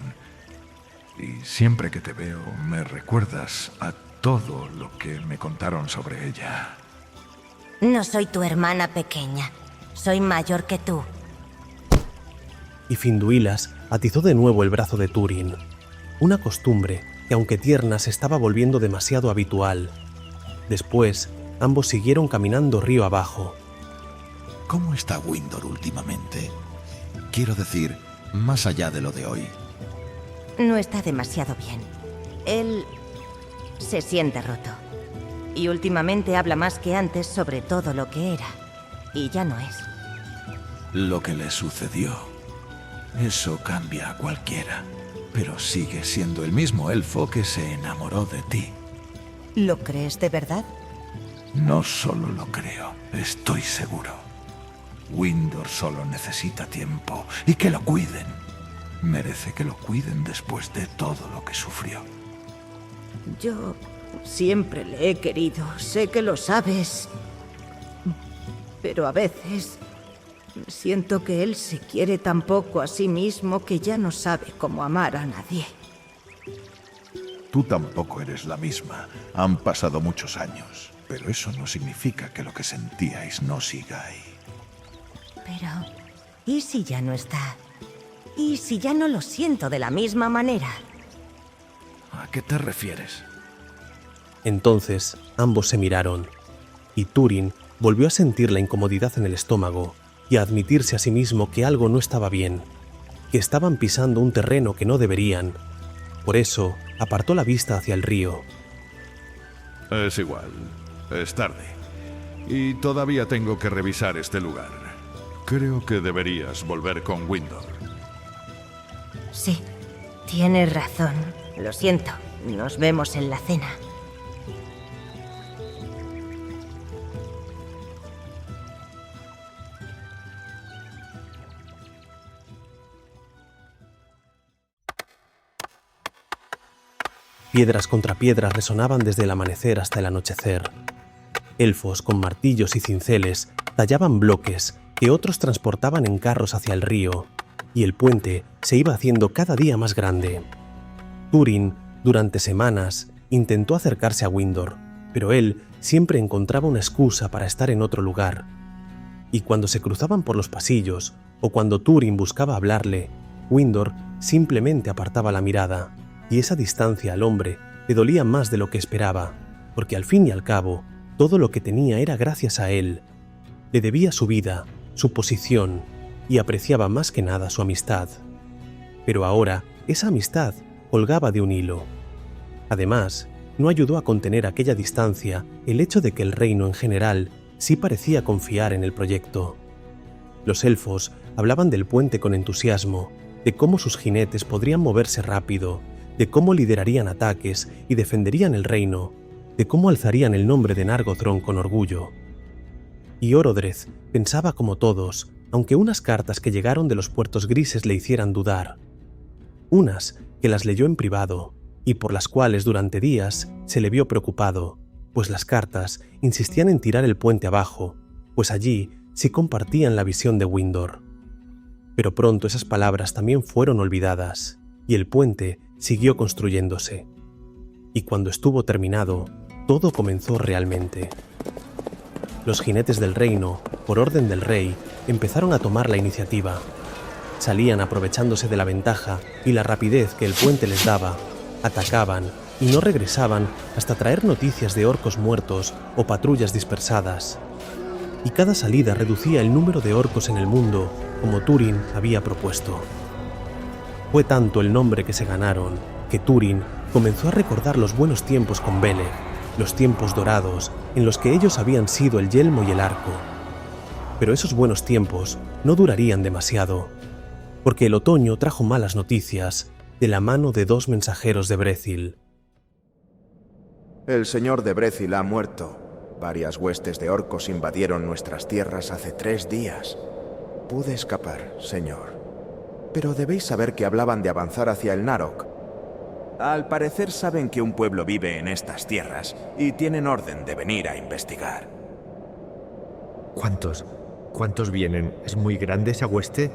Y siempre que te veo, me recuerdas a todo lo que me contaron sobre ella. No soy tu hermana pequeña. Soy mayor que tú. Y Finduilas atizó de nuevo el brazo de Túrin. Una costumbre que, aunque tierna, se estaba volviendo demasiado habitual. Después, ambos siguieron caminando río abajo. ¿Cómo está Windor últimamente? Quiero decir, más allá de lo de hoy. No está demasiado bien. Él se siente roto. Y últimamente habla más que antes sobre todo lo que era. Y ya no es. Lo que le sucedió. Eso cambia a cualquiera. Pero sigue siendo el mismo elfo que se enamoró de ti. ¿Lo crees de verdad? No solo lo creo, estoy seguro. Windor solo necesita tiempo y que lo cuiden. Merece que lo cuiden después de todo lo que sufrió. Yo siempre le he querido, sé que lo sabes. pero a veces siento que él se quiere tan poco a sí mismo que ya no sabe cómo amar a nadie. Tú tampoco eres la misma. Han pasado muchos años, pero eso no significa que lo que sentíais no siga ahí. Pero, ¿y si ya no está? ¿Y si ya no lo siento de la misma manera? ¿A qué te refieres? Entonces ambos se miraron, y Túrin volvió a sentir la incomodidad en el estómago y a admitirse a sí mismo que algo no estaba bien, que estaban pisando un terreno que no deberían. Por eso apartó la vista hacia el río. Es igual, es tarde. Y todavía tengo que revisar este lugar. Creo que deberías volver con Windor. Sí, tienes razón. Lo siento, nos vemos en la cena. Piedras contra piedras resonaban desde el amanecer hasta el anochecer. Elfos con martillos y cinceles tallaban bloques que otros transportaban en carros hacia el río, y el puente se iba haciendo cada día más grande. Túrin, durante semanas, intentó acercarse a Windor, pero él siempre encontraba una excusa para estar en otro lugar. Y cuando se cruzaban por los pasillos, o cuando Túrin buscaba hablarle, Windor simplemente apartaba la mirada, y esa distancia al hombre le dolía más de lo que esperaba, porque al fin y al cabo, todo lo que tenía era gracias a él. Le debía su vida, su posición, y apreciaba más que nada su amistad. Pero ahora, esa amistad colgaba de un hilo. Además, no ayudó a contener aquella distancia el hecho de que el reino en general sí parecía confiar en el proyecto. Los elfos hablaban del puente con entusiasmo, de cómo sus jinetes podrían moverse rápido, de cómo liderarían ataques y defenderían el reino, de cómo alzarían el nombre de Nargothrond con orgullo. Y Orodreth pensaba como todos, aunque unas cartas que llegaron de los puertos grises le hicieran dudar. Unas que las leyó en privado, y por las cuales durante días se le vio preocupado, pues las cartas insistían en tirar el puente abajo, pues allí sí compartían la visión de Windor. Pero pronto esas palabras también fueron olvidadas, y el puente siguió construyéndose. Y cuando estuvo terminado, todo comenzó realmente. Los jinetes del reino, por orden del rey, empezaron a tomar la iniciativa. Salían aprovechándose de la ventaja y la rapidez que el puente les daba, atacaban y no regresaban hasta traer noticias de orcos muertos o patrullas dispersadas. Y cada salida reducía el número de orcos en el mundo, como Túrin había propuesto. Fue tanto el nombre que se ganaron, que Túrin comenzó a recordar los buenos tiempos con Beleg, los tiempos dorados en los que ellos habían sido el yelmo y el arco. Pero esos buenos tiempos no durarían demasiado, porque el otoño trajo malas noticias de la mano de 2 mensajeros de Brethil. El señor de Brethil ha muerto. Varias huestes de orcos invadieron nuestras tierras hace 3 días. Pude escapar, señor. Pero debéis saber que hablaban de avanzar hacia el Narok. Al parecer saben que un pueblo vive en estas tierras y tienen orden de venir a investigar. ¿Cuántos vienen? ¿Es muy grande esa hueste?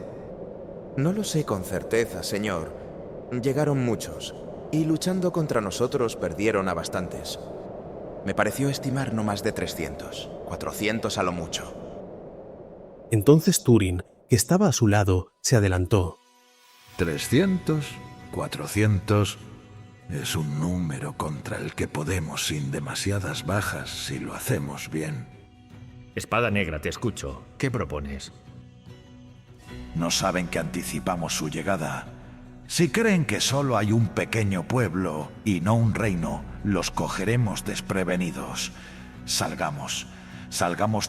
No lo sé con certeza, señor. Llegaron muchos, y luchando contra nosotros perdieron a bastantes. Me pareció estimar no más de 300, 400 a lo mucho. Entonces Túrin, que estaba a su lado, se adelantó. 300, 400... Es un número contra el que podemos sin demasiadas bajas si lo hacemos bien. Espada Negra, te escucho. ¿Qué propones? No saben que anticipamos su llegada. Si creen que solo hay un pequeño pueblo y no un reino, los cogeremos desprevenidos. Salgamos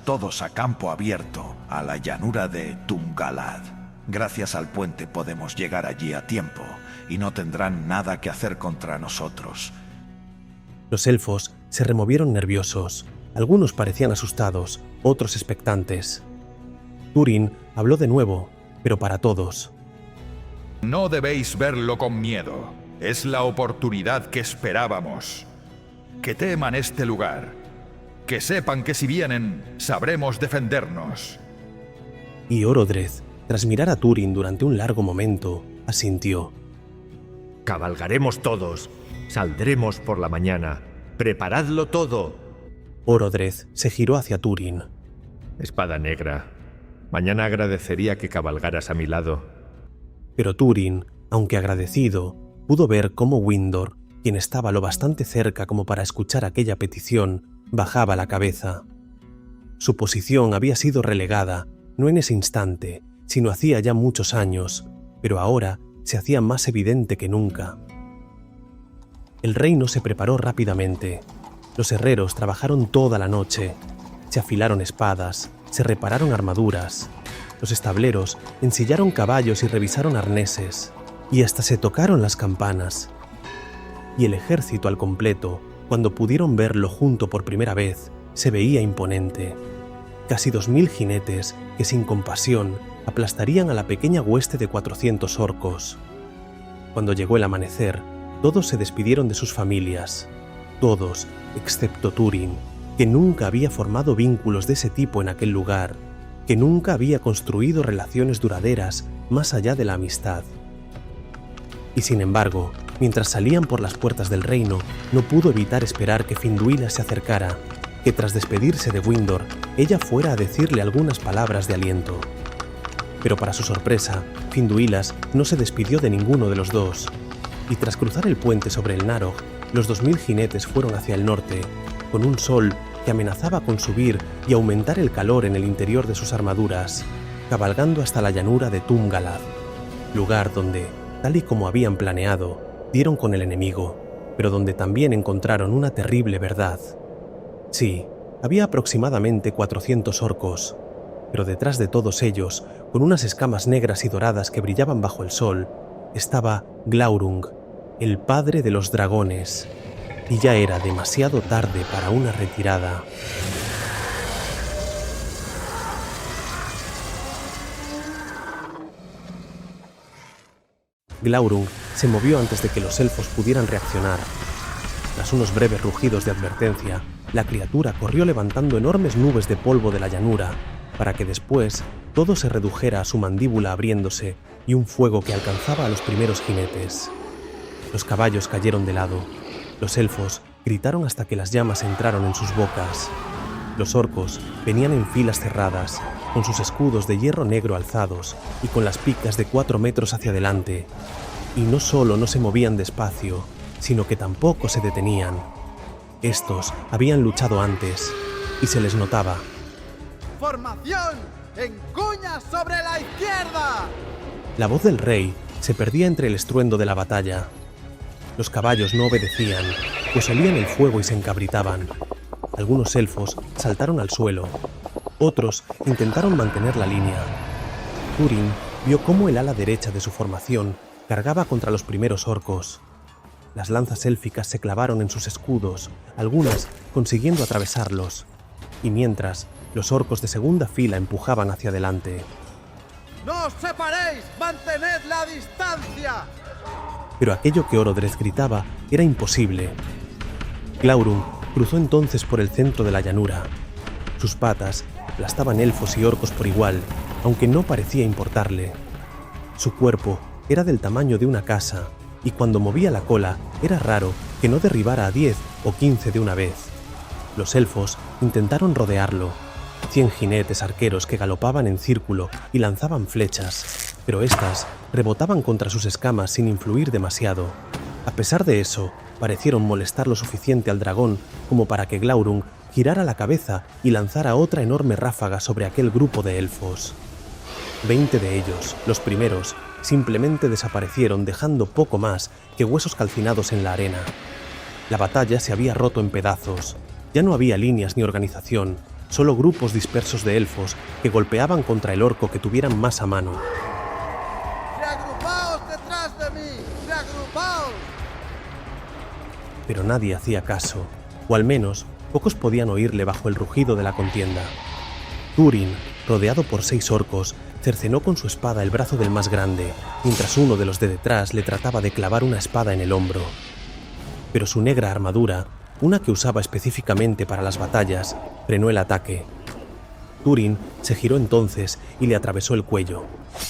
todos a campo abierto, a la llanura de Tungalad. Gracias al puente podemos llegar allí a tiempo y no tendrán nada que hacer contra nosotros. Los elfos se removieron nerviosos. Algunos parecían asustados, otros expectantes. Túrin habló de nuevo, pero para todos. No debéis verlo con miedo. Es la oportunidad que esperábamos. Que teman este lugar. Que sepan que si vienen, sabremos defendernos. Y Orodreth, tras mirar a Túrin durante un largo momento, asintió. Cabalgaremos todos. Saldremos por la mañana. ¡Preparadlo todo! Orodreth se giró hacia Túrin. Espada Negra, mañana agradecería que cabalgaras a mi lado. Pero Túrin, aunque agradecido, pudo ver cómo Windor, quien estaba lo bastante cerca como para escuchar aquella petición, bajaba la cabeza. Su posición había sido relegada, no en ese instante, sino hacía ya muchos años, pero ahora se hacía más evidente que nunca. El reino se preparó rápidamente. Los herreros trabajaron toda la noche. Se afilaron espadas, se repararon armaduras. Los estableros ensillaron caballos y revisaron arneses, y hasta se tocaron las campanas. Y el ejército al completo, cuando pudieron verlo junto por primera vez, se veía imponente. Casi 2000 jinetes que sin compasión aplastarían a la pequeña hueste de 400 orcos. Cuando llegó el amanecer, todos se despidieron de sus familias. Todos, excepto Túrin, que nunca había formado vínculos de ese tipo en aquel lugar, que nunca había construido relaciones duraderas más allá de la amistad. Y sin embargo, mientras salían por las puertas del reino, no pudo evitar esperar que Finduila se acercara, que tras despedirse de Windor, ella fuera a decirle algunas palabras de aliento. Pero para su sorpresa, Finduilas no se despidió de ninguno de los dos, y tras cruzar el puente sobre el Narog, los 2000 jinetes fueron hacia el norte, con un sol que amenazaba con subir y aumentar el calor en el interior de sus armaduras, cabalgando hasta la llanura de Tumgalad, lugar donde, tal y como habían planeado, dieron con el enemigo, pero donde también encontraron una terrible verdad. Sí, había aproximadamente 400 orcos, pero detrás de todos ellos, con unas escamas negras y doradas que brillaban bajo el sol, estaba Glaurung, el padre de los dragones, y ya era demasiado tarde para una retirada. Glaurung se movió antes de que los elfos pudieran reaccionar. Tras unos breves rugidos de advertencia, la criatura corrió levantando enormes nubes de polvo de la llanura, para que después todo se redujera a su mandíbula abriéndose y un fuego que alcanzaba a los primeros jinetes. Los caballos cayeron de lado. Los elfos gritaron hasta que las llamas entraron en sus bocas. Los orcos venían en filas cerradas, con sus escudos de hierro negro alzados y con las picas de 4 metros hacia adelante. Y no solo no se movían despacio, sino que tampoco se detenían. Estos habían luchado antes, y se les notaba. ¡Formación! ¡En cuñas sobre la izquierda! La voz del rey se perdía entre el estruendo de la batalla. Los caballos no obedecían, pues olían el fuego y se encabritaban. Algunos elfos saltaron al suelo. Otros intentaron mantener la línea. Túrin vio cómo el ala derecha de su formación cargaba contra los primeros orcos. Las lanzas élficas se clavaron en sus escudos, algunas consiguiendo atravesarlos, y mientras los orcos de segunda fila empujaban hacia adelante. ¡No os separéis! ¡Mantened la distancia! Pero aquello que Orodreth gritaba era imposible. Glaurung cruzó entonces por el centro de la llanura. Sus patas aplastaban elfos y orcos por igual, aunque no parecía importarle. Su cuerpo era del tamaño de una casa, y cuando movía la cola era raro que no derribara a 10 o 15 de una vez. Los elfos intentaron rodearlo. 100 jinetes arqueros que galopaban en círculo y lanzaban flechas, pero éstas rebotaban contra sus escamas sin influir demasiado. A pesar de eso, parecieron molestar lo suficiente al dragón como para que Glaurung girara la cabeza y lanzara otra enorme ráfaga sobre aquel grupo de elfos. 20 de ellos, los primeros, simplemente desaparecieron dejando poco más que huesos calcinados en la arena. La batalla se había roto en pedazos. Ya no había líneas ni organización, solo grupos dispersos de elfos que golpeaban contra el orco que tuvieran más a mano. ¡Reagrupaos detrás de mí! ¡Reagrupaos! Pero nadie hacía caso, o al menos pocos podían oírle bajo el rugido de la contienda. Túrin, rodeado por 6 orcos, cercenó con su espada el brazo del más grande, mientras uno de los de detrás le trataba de clavar una espada en el hombro. Pero su negra armadura, una que usaba específicamente para las batallas, frenó el ataque. Túrin se giró entonces y le atravesó el cuello.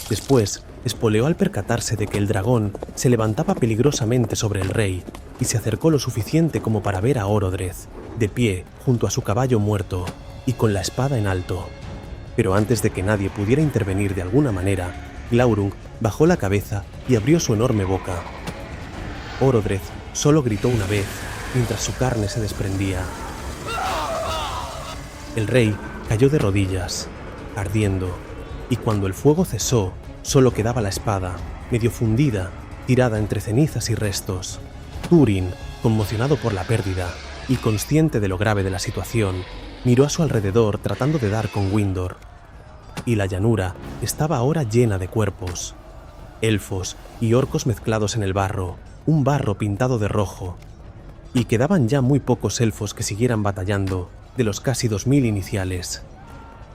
Después, espoleó al percatarse de que el dragón se levantaba peligrosamente sobre el rey y se acercó lo suficiente como para ver a Orodreth, de pie junto a su caballo muerto y con la espada en alto. Pero antes de que nadie pudiera intervenir de alguna manera, Glaurung bajó la cabeza y abrió su enorme boca. Orodreth solo gritó una vez mientras su carne se desprendía. El rey cayó de rodillas, ardiendo, y cuando el fuego cesó, solo quedaba la espada, medio fundida, tirada entre cenizas y restos. Túrin, conmocionado por la pérdida y consciente de lo grave de la situación, miró a su alrededor tratando de dar con Windor. Y la llanura estaba ahora llena de cuerpos. Elfos y orcos mezclados en el barro, un barro pintado de rojo. Y quedaban ya muy pocos elfos que siguieran batallando, de los casi 2000 iniciales.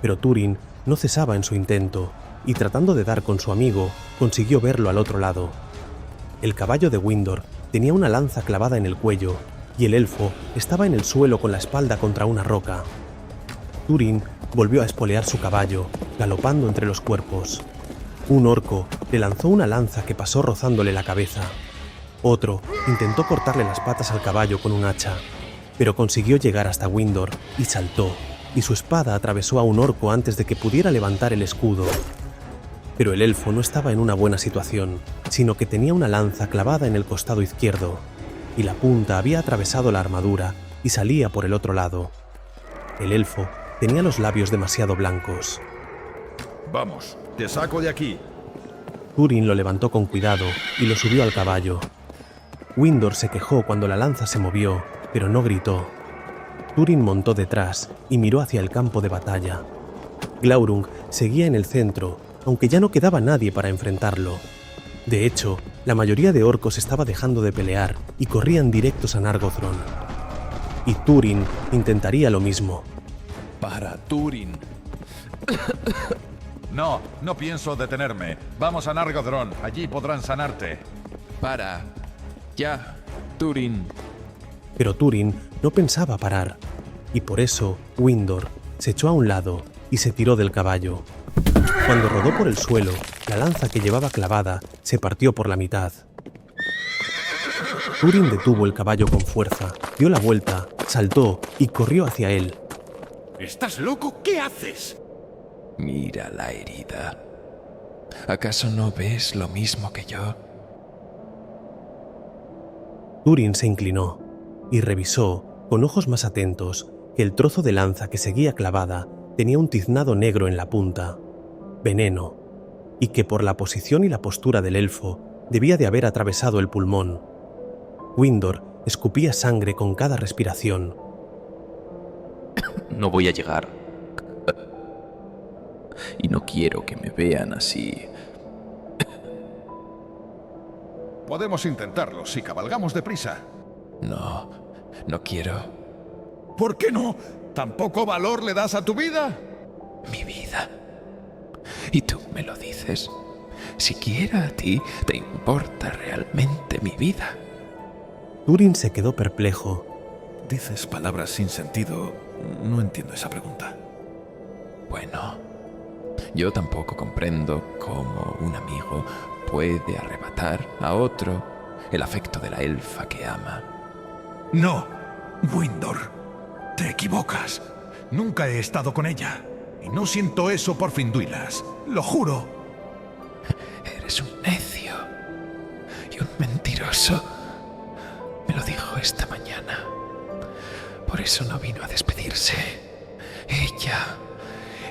Pero Túrin no cesaba en su intento, y tratando de dar con su amigo, consiguió verlo al otro lado. El caballo de Windor tenía una lanza clavada en el cuello, y el elfo estaba en el suelo con la espalda contra una roca. Túrin volvió a espolear su caballo, galopando entre los cuerpos. Un orco le lanzó una lanza que pasó rozándole la cabeza. Otro intentó cortarle las patas al caballo con un hacha, pero consiguió llegar hasta Windor y saltó, y su espada atravesó a un orco antes de que pudiera levantar el escudo. Pero el elfo no estaba en una buena situación, sino que tenía una lanza clavada en el costado izquierdo, y la punta había atravesado la armadura y salía por el otro lado. El elfo tenía los labios demasiado blancos. Vamos, te saco de aquí. Túrin lo levantó con cuidado y lo subió al caballo. Windor se quejó cuando la lanza se movió, pero no gritó. Túrin montó detrás y miró hacia el campo de batalla. Glaurung seguía en el centro, aunque ya no quedaba nadie para enfrentarlo. De hecho, la mayoría de orcos estaba dejando de pelear y corrían directos a Nargothrond. Y Túrin intentaría lo mismo. Para, Túrin. No, no pienso detenerme. Vamos a Nargothrond, allí podrán sanarte. Para. Ya, Túrin. Pero Túrin no pensaba parar, y por eso Windor se echó a un lado y se tiró del caballo. Cuando rodó por el suelo, la lanza que llevaba clavada se partió por la mitad. Túrin detuvo el caballo con fuerza, dio la vuelta, saltó y corrió hacia él. ¿Estás loco? ¿Qué haces? Mira la herida. ¿Acaso no ves lo mismo que yo? Túrin se inclinó y revisó, con ojos más atentos, que el trozo de lanza que seguía clavada tenía un tiznado negro en la punta, veneno, y que por la posición y la postura del elfo debía de haber atravesado el pulmón. Windor escupía sangre con cada respiración. No voy a llegar. Y no quiero que me vean así. Podemos intentarlo si cabalgamos deprisa. No, no quiero. ¿Por qué no? ¿Tampoco valor le das a tu vida? Mi vida. Y tú me lo dices. Siquiera a ti te importa realmente mi vida. Túrin se quedó perplejo. Dices palabras sin sentido. No entiendo esa pregunta. Bueno, yo tampoco comprendo cómo un amigo puede arrebatar a otro el afecto de la elfa que ama. No, Windor, te equivocas. Nunca he estado con ella. Y no siento eso por Finduilas. Lo juro. Eres un necio y un mentiroso. Me lo dijo esta mañana. Por eso no vino a despedirse. Ella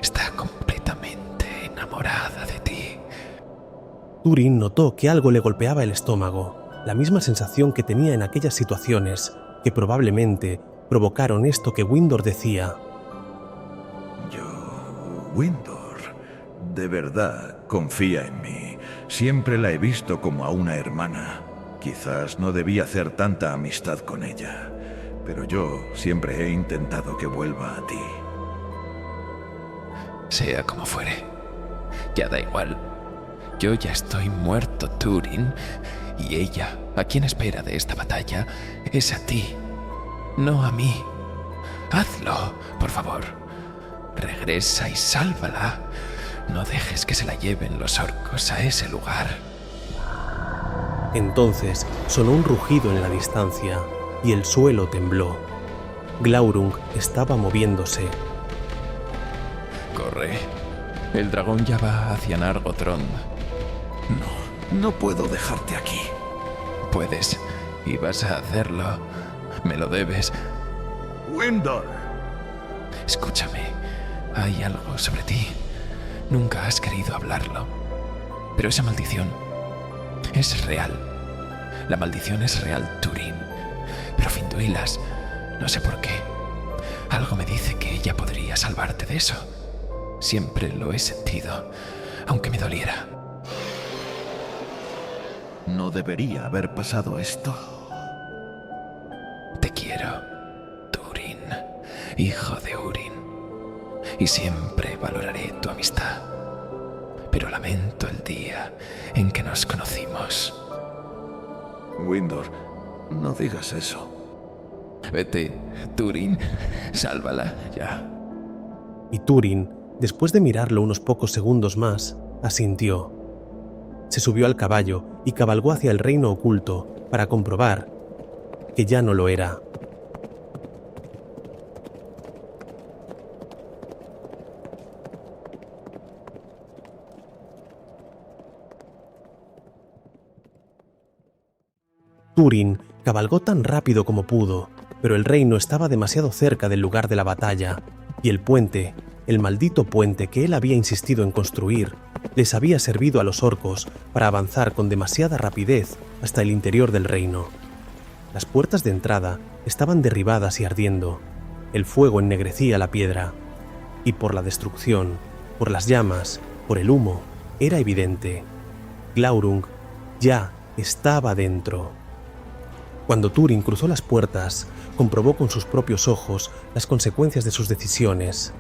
está completamente enamorada de ti. Túrin notó que algo le golpeaba el estómago, la misma sensación que tenía en aquellas situaciones que probablemente provocaron esto que Windor decía. Windor, de verdad, confía en mí. Siempre la he visto como a una hermana. Quizás no debía hacer tanta amistad con ella, pero yo siempre he intentado que vuelva a ti. Sea como fuere, ya da igual. Yo ya estoy muerto, Túrin, y ella, a quien espera de esta batalla, es a ti. no a mí. Hazlo, por favor. Regresa y sálvala. No dejes que se la lleven los orcos a ese lugar. Entonces sonó un rugido en la distancia y el suelo tembló. Glaurung estaba moviéndose. Corre. El dragón ya va hacia Nargothrond. No puedo dejarte aquí. Puedes, y vas a hacerlo. Me lo debes. Windor. Escúchame, hay algo sobre ti. Nunca has querido hablarlo. Pero esa maldición es real. La maldición es real, Túrin. Pero Finduilas, no sé por qué. Algo me dice que ella podría salvarte de eso. Siempre lo he sentido, aunque me doliera. No debería haber pasado esto. Te quiero, Túrin, hijo de Húrin, y siempre valoraré tu amistad. Pero lamento el día en que nos conocimos. Windor, no digas eso. Vete, Túrin, sálvala ya. Y Túrin, después de mirarlo unos pocos segundos más, asintió. Se subió al caballo y cabalgó hacia el reino oculto para comprobar que ya no lo era. Túrin cabalgó tan rápido como pudo, pero el reino estaba demasiado cerca del lugar de la batalla, y el puente, el maldito puente que él había insistido en construir, les había servido a los orcos para avanzar con demasiada rapidez hasta el interior del reino. Las puertas de entrada estaban derribadas y ardiendo, el fuego ennegrecía la piedra, y por la destrucción, por las llamas, por el humo, era evidente. Glaurung ya estaba dentro. Cuando Túrin cruzó las puertas, comprobó con sus propios ojos las consecuencias de sus decisiones.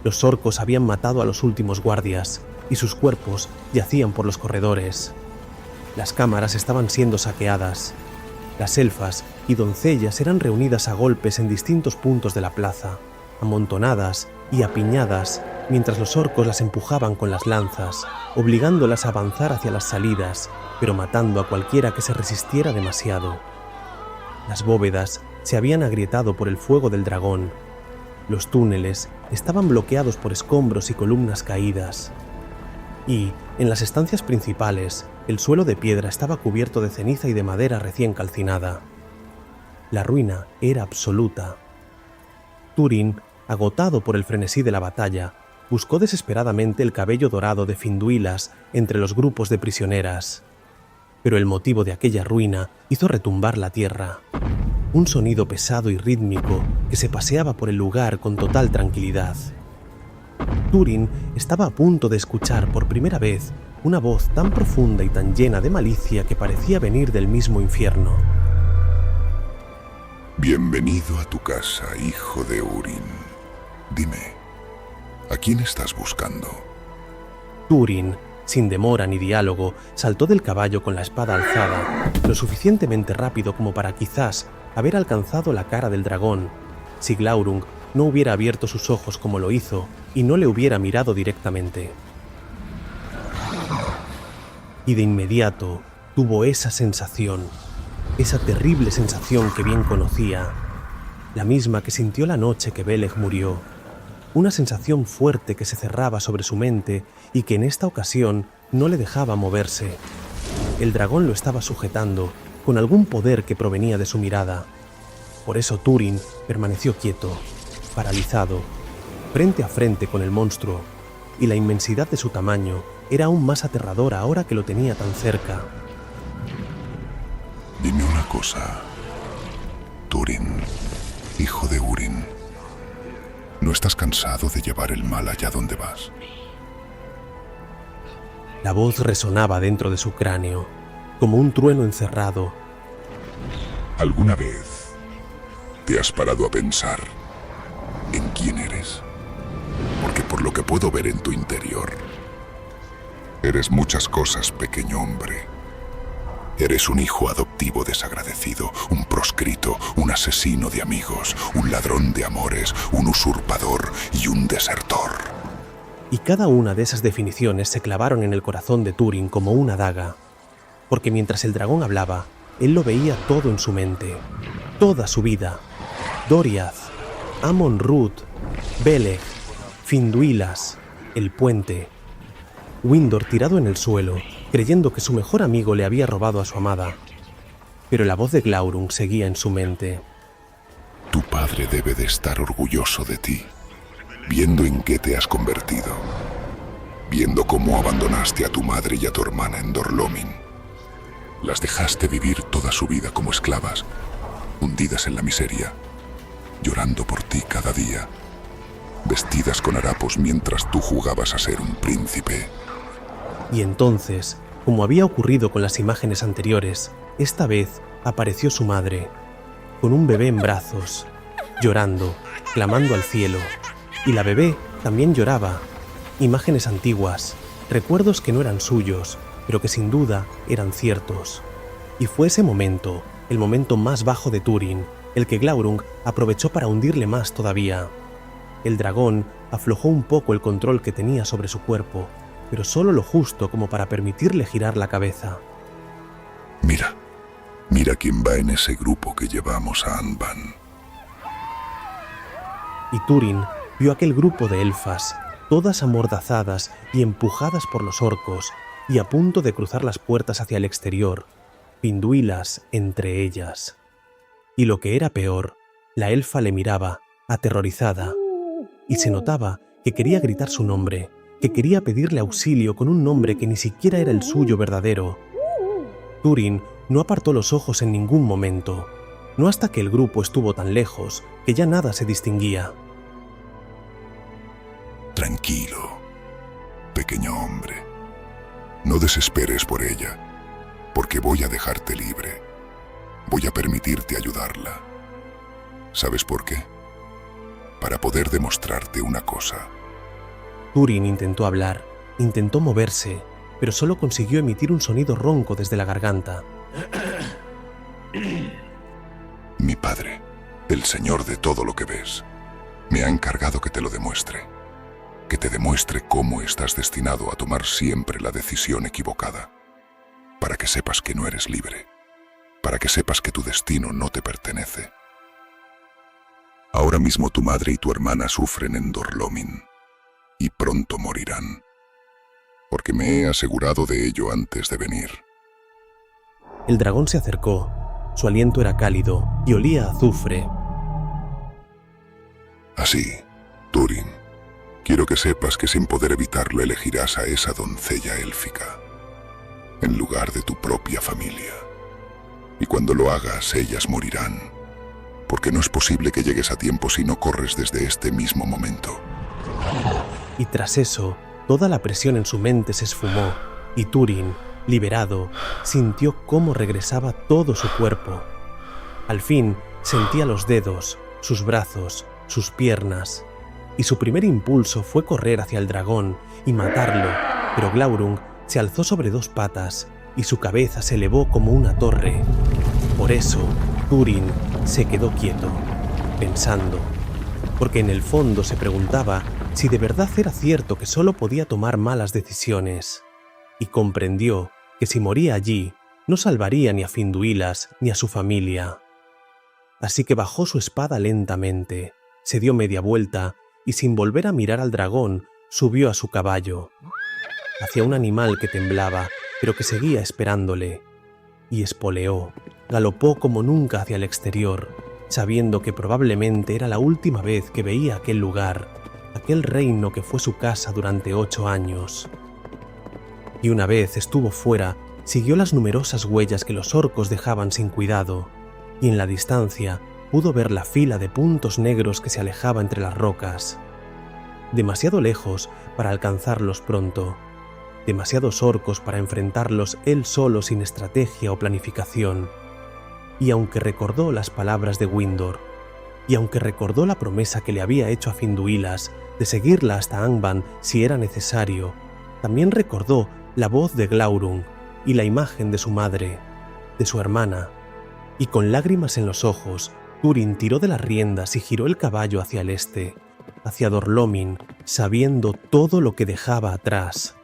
Los orcos habían matado a los últimos guardias y sus cuerpos yacían por los corredores. Las cámaras estaban siendo saqueadas. Las elfas y doncellas eran reunidas a golpes en distintos puntos de la plaza, amontonadas y apiñadas, mientras los orcos las empujaban con las lanzas, obligándolas a avanzar hacia las salidas, pero matando a cualquiera que se resistiera demasiado. Las bóvedas se habían agrietado por el fuego del dragón. Los túneles estaban bloqueados por escombros y columnas caídas. Y, en las estancias principales, el suelo de piedra estaba cubierto de ceniza y de madera recién calcinada. La ruina era absoluta. Túrin, agotado por el frenesí de la batalla, buscó desesperadamente el cabello dorado de Finduilas entre los grupos de prisioneras. Pero el motivo de aquella ruina hizo retumbar la tierra. Un sonido pesado y rítmico que se paseaba por el lugar con total tranquilidad. Túrin estaba a punto de escuchar por primera vez una voz tan profunda y tan llena de malicia que parecía venir del mismo infierno. Bienvenido a tu casa, hijo de Húrin. Dime, ¿a quién estás buscando? Túrin, sin demora ni diálogo, saltó del caballo con la espada alzada, lo suficientemente rápido como para quizás haber alcanzado la cara del dragón, si Glaurung no hubiera abierto sus ojos como lo hizo y no le hubiera mirado directamente. Y de inmediato tuvo esa sensación, esa terrible sensación que bien conocía, la misma que sintió la noche que Beleg murió, una sensación fuerte que se cerraba sobre su mente y que en esta ocasión no le dejaba moverse. El dragón lo estaba sujetando con algún poder que provenía de su mirada. Por eso Túrin permaneció quieto, paralizado, frente a frente con el monstruo, y la inmensidad de su tamaño era aún más aterradora ahora que lo tenía tan cerca. Dime una cosa, Túrin, hijo de Húrin. ¿No estás cansado de llevar el mal allá donde vas? La voz resonaba dentro de su cráneo, como un trueno encerrado. ¿Alguna vez te has parado a pensar en quién eres? Porque por lo que puedo ver en tu interior, eres muchas cosas, pequeño hombre. Eres un hijo adoptivo desagradecido, un proscrito, un asesino de amigos, un ladrón de amores, un usurpador y un desertor. Y cada una de esas definiciones se clavaron en el corazón de Túrin como una daga, porque mientras el dragón hablaba, él lo veía todo en su mente, toda su vida. Doriath, Amon-Rûdh, Beleg, Finduilas, el puente. Windor tirado en el suelo, creyendo que su mejor amigo le había robado a su amada. Pero la voz de Glaurung seguía en su mente. Tu padre debe de estar orgulloso de ti, viendo en qué te has convertido, viendo cómo abandonaste a tu madre y a tu hermana en Dor-lómin. Las dejaste vivir toda su vida como esclavas, hundidas en la miseria, llorando por ti cada día, vestidas con harapos mientras tú jugabas a ser un príncipe. Y entonces, como había ocurrido con las imágenes anteriores, esta vez apareció su madre, con un bebé en brazos, llorando, clamando al cielo. Y la bebé también lloraba. Imágenes antiguas, recuerdos que no eran suyos, pero que sin duda eran ciertos. Y fue ese momento, el momento más bajo de Túrin, el que Glaurung aprovechó para hundirle más todavía. El dragón aflojó un poco el control que tenía sobre su cuerpo, pero solo lo justo como para permitirle girar la cabeza. Mira quién va en ese grupo que llevamos a Angband. Y Túrin vio aquel grupo de elfas, todas amordazadas y empujadas por los orcos, y a punto de cruzar las puertas hacia el exterior, Finduilas entre ellas. Y lo que era peor, la elfa le miraba, aterrorizada, y se notaba que quería gritar su nombre, que quería pedirle auxilio con un nombre que ni siquiera era el suyo verdadero. Túrin no apartó los ojos en ningún momento, no hasta que el grupo estuvo tan lejos que ya nada se distinguía. Tranquilo, pequeño hombre. No desesperes por ella, porque voy a dejarte libre. Voy a permitirte ayudarla. ¿Sabes por qué? Para poder demostrarte una cosa. Túrin intentó hablar, intentó moverse, pero solo consiguió emitir un sonido ronco desde la garganta. Mi padre, el señor de todo lo que ves, me ha encargado que te lo demuestre. Que te demuestre cómo estás destinado a tomar siempre la decisión equivocada. Para que sepas que no eres libre. Para que sepas que tu destino no te pertenece. Ahora mismo tu madre y tu hermana sufren en Dor-lómin. Y pronto morirán. Porque me he asegurado de ello antes de venir. El dragón se acercó. Su aliento era cálido y olía a azufre. Así, Túrin, quiero que sepas que sin poder evitarlo elegirás a esa doncella élfica, en lugar de tu propia familia. Y cuando lo hagas, ellas morirán, porque no es posible que llegues a tiempo si no corres desde este mismo momento. Y tras eso, toda la presión en su mente se esfumó, y Túrin, liberado, sintió cómo regresaba todo su cuerpo. Al fin, sentía los dedos, sus brazos, sus piernas, y su primer impulso fue correr hacia el dragón y matarlo, pero Glaurung se alzó sobre dos patas y su cabeza se elevó como una torre. Por eso, Túrin se quedó quieto, pensando, porque en el fondo se preguntaba si de verdad era cierto que solo podía tomar malas decisiones, y comprendió que si moría allí, no salvaría ni a Finduilas ni a su familia. Así que bajó su espada lentamente, se dio media vuelta y sin volver a mirar al dragón, subió a su caballo, hacia un animal que temblaba, pero que seguía esperándole, y espoleó, galopó como nunca hacia el exterior, sabiendo que probablemente era la última vez que veía aquel lugar, aquel reino que fue su casa durante 8 años. Y una vez estuvo fuera, siguió las numerosas huellas que los orcos dejaban sin cuidado, y en la distancia pudo ver la fila de puntos negros que se alejaba entre las rocas. Demasiado lejos para alcanzarlos pronto, demasiados orcos para enfrentarlos él solo sin estrategia o planificación. Y aunque recordó las palabras de Windor, y aunque recordó la promesa que le había hecho a Finduilas de seguirla hasta Angband si era necesario, también recordó la voz de Glaurung y la imagen de su madre, de su hermana, y con lágrimas en los ojos, Túrin tiró de las riendas y giró el caballo hacia el este, hacia Dor-lómin, sabiendo todo lo que dejaba atrás.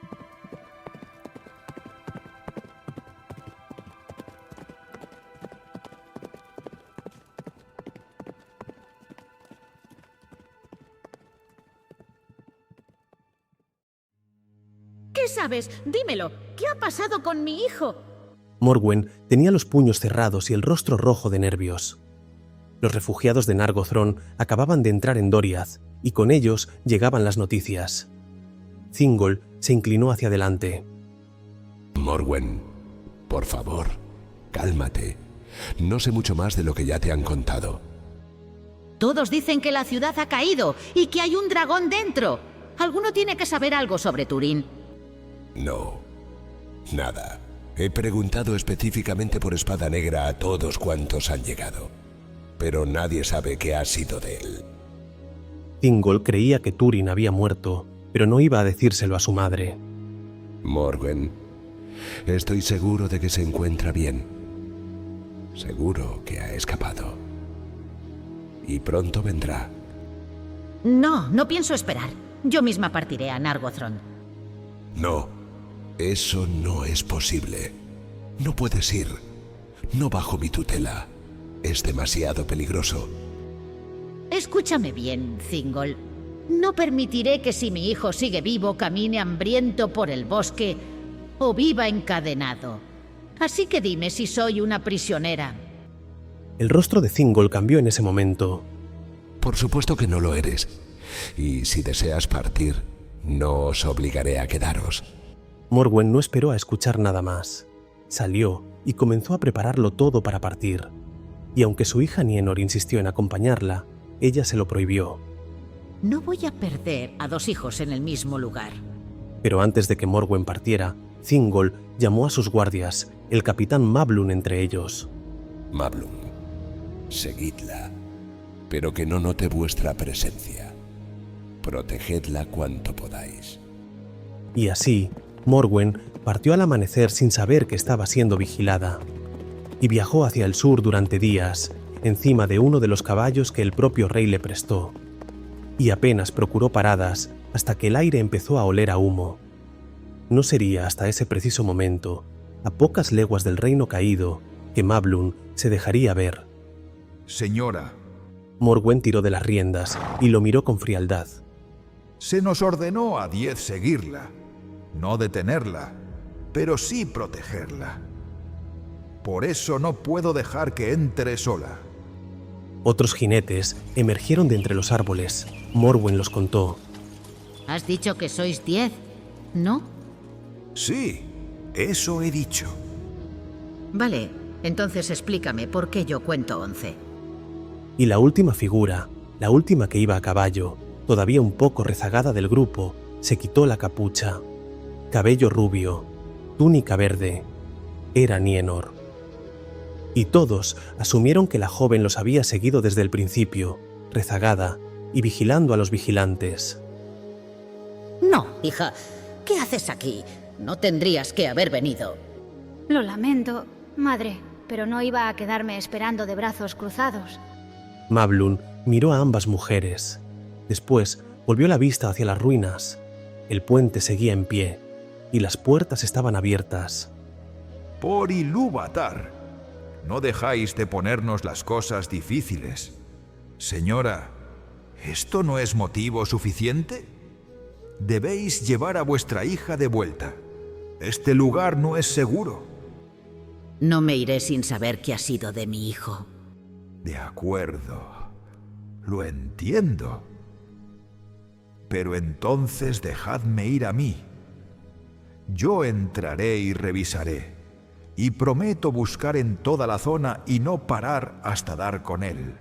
¿Qué sabes? Dímelo. ¿Qué ha pasado con mi hijo? Morwen tenía los puños cerrados y el rostro rojo de nervios. Los refugiados de Nargothrond acababan de entrar en Doriath, y con ellos llegaban las noticias. Thingol se inclinó hacia adelante. Morwen, por favor, cálmate. No sé mucho más de lo que ya te han contado. Todos dicen que la ciudad ha caído y que hay un dragón dentro. Alguno tiene que saber algo sobre Túrin. No, nada. He preguntado específicamente por Espada Negra a todos cuantos han llegado, pero nadie sabe qué ha sido de él. Thingol creía que Túrin había muerto, pero no iba a decírselo a su madre. Morwen, estoy seguro de que se encuentra bien. Seguro que ha escapado. Y pronto vendrá. No, no pienso esperar. Yo misma partiré a Nargothrond. No, eso no es posible. No puedes ir. No bajo mi tutela. Es demasiado peligroso. Escúchame bien, Thingol. No permitiré que si mi hijo sigue vivo camine hambriento por el bosque o viva encadenado. Así que dime si soy una prisionera. El rostro de Thingol cambió en ese momento. Por supuesto que no lo eres. Y si deseas partir, no os obligaré a quedaros. Morwen no esperó a escuchar nada más. Salió y comenzó a prepararlo todo para partir. Y aunque su hija Nienor insistió en acompañarla, ella se lo prohibió. No voy a perder a dos hijos en el mismo lugar. Pero antes de que Morwen partiera, Thingol llamó a sus guardias, el capitán Mablun entre ellos. Mablun, seguidla, pero que no note vuestra presencia. Protegedla cuanto podáis. Y así, Morwen partió al amanecer sin saber que estaba siendo vigilada, y viajó hacia el sur durante días, encima de uno de los caballos que el propio rey le prestó, y apenas procuró paradas hasta que el aire empezó a oler a humo. No sería hasta ese preciso momento, a pocas leguas del reino caído, que Mablun se dejaría ver. Señora. Morwen tiró de las riendas y lo miró con frialdad. Se nos ordenó a 10 seguirla, no detenerla, pero sí protegerla. Por eso no puedo dejar que entre sola. Otros jinetes emergieron de entre los árboles. Morwen los contó. Has dicho que sois 10, ¿no? Sí, eso he dicho. Vale, entonces explícame por qué yo cuento 11. Y la última figura, la última que iba a caballo, todavía un poco rezagada del grupo, se quitó la capucha. Cabello rubio, túnica verde. Era Nienor. Y todos asumieron que la joven los había seguido desde el principio, rezagada y vigilando a los vigilantes. No, hija, ¿qué haces aquí? No tendrías que haber venido. Lo lamento, madre, pero no iba a quedarme esperando de brazos cruzados. Mablun miró a ambas mujeres. Después volvió la vista hacia las ruinas. El puente seguía en pie y las puertas estaban abiertas. Por Ilúvatar, no dejáis de ponernos las cosas difíciles. Señora, ¿esto no es motivo suficiente? Debéis llevar a vuestra hija de vuelta. Este lugar no es seguro. No me iré sin saber qué ha sido de mi hijo. De acuerdo. Lo entiendo. Pero entonces dejadme ir a mí. Yo entraré y revisaré, y prometo buscar en toda la zona y no parar hasta dar con él.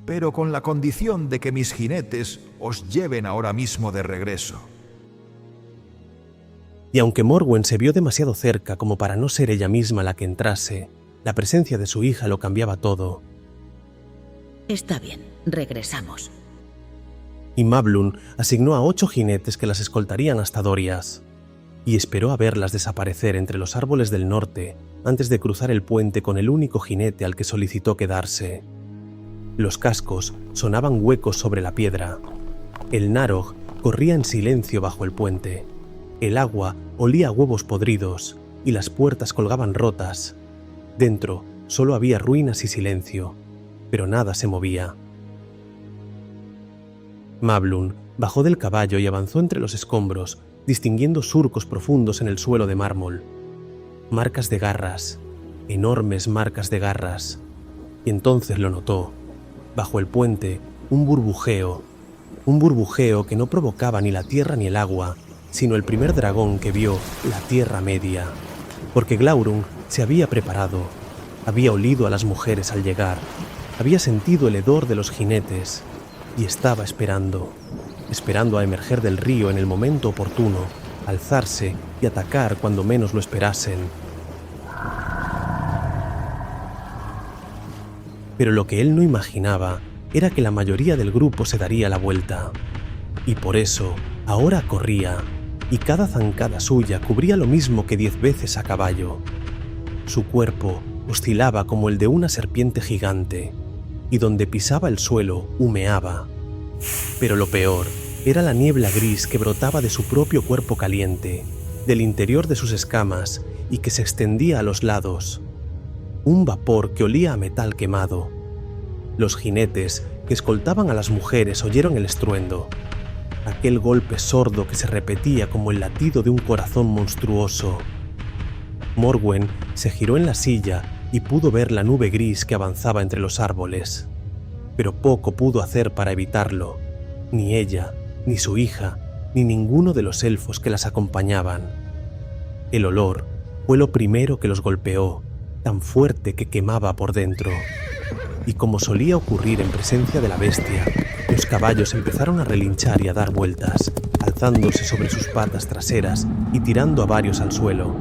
Pero con la condición de que mis jinetes os lleven ahora mismo de regreso. Y aunque Morwen se vio demasiado cerca como para no ser ella misma la que entrase, la presencia de su hija lo cambiaba todo. Está bien, regresamos. Y Mablun asignó a 8 jinetes que las escoltarían hasta Doriath. y esperó a verlas desaparecer entre los árboles del norte antes de cruzar el puente con el único jinete al que solicitó quedarse. Los cascos sonaban huecos sobre la piedra. El Narog corría en silencio bajo el puente. El agua olía a huevos podridos y las puertas colgaban rotas. Dentro solo había ruinas y silencio, pero nada se movía. Mablún bajó del caballo y avanzó entre los escombros, distinguiendo surcos profundos en el suelo de mármol. Marcas de garras, enormes marcas de garras. Y entonces lo notó. Bajo el puente, un burbujeo que no provocaba ni la tierra ni el agua, sino el primer dragón que vio la Tierra Media. Porque Glaurung se había preparado, había olido a las mujeres al llegar, había sentido el hedor de los jinetes y estaba esperando a emerger del río en el momento oportuno, alzarse y atacar cuando menos lo esperasen. Pero lo que él no imaginaba era que la mayoría del grupo se daría la vuelta. Y por eso, ahora corría, y cada zancada suya cubría lo mismo que 10 veces a caballo. Su cuerpo oscilaba como el de una serpiente gigante, y donde pisaba el suelo humeaba. Pero lo peor era la niebla gris que brotaba de su propio cuerpo caliente, del interior de sus escamas y que se extendía a los lados. Un vapor que olía a metal quemado. Los jinetes que escoltaban a las mujeres oyeron el estruendo, aquel golpe sordo que se repetía como el latido de un corazón monstruoso. Morwen se giró en la silla y pudo ver la nube gris que avanzaba entre los árboles, pero poco pudo hacer para evitarlo, ni ella, ni su hija, ni ninguno de los elfos que las acompañaban. El olor fue lo primero que los golpeó, tan fuerte que quemaba por dentro. Y como solía ocurrir en presencia de la bestia, los caballos empezaron a relinchar y a dar vueltas, alzándose sobre sus patas traseras y tirando a varios al suelo.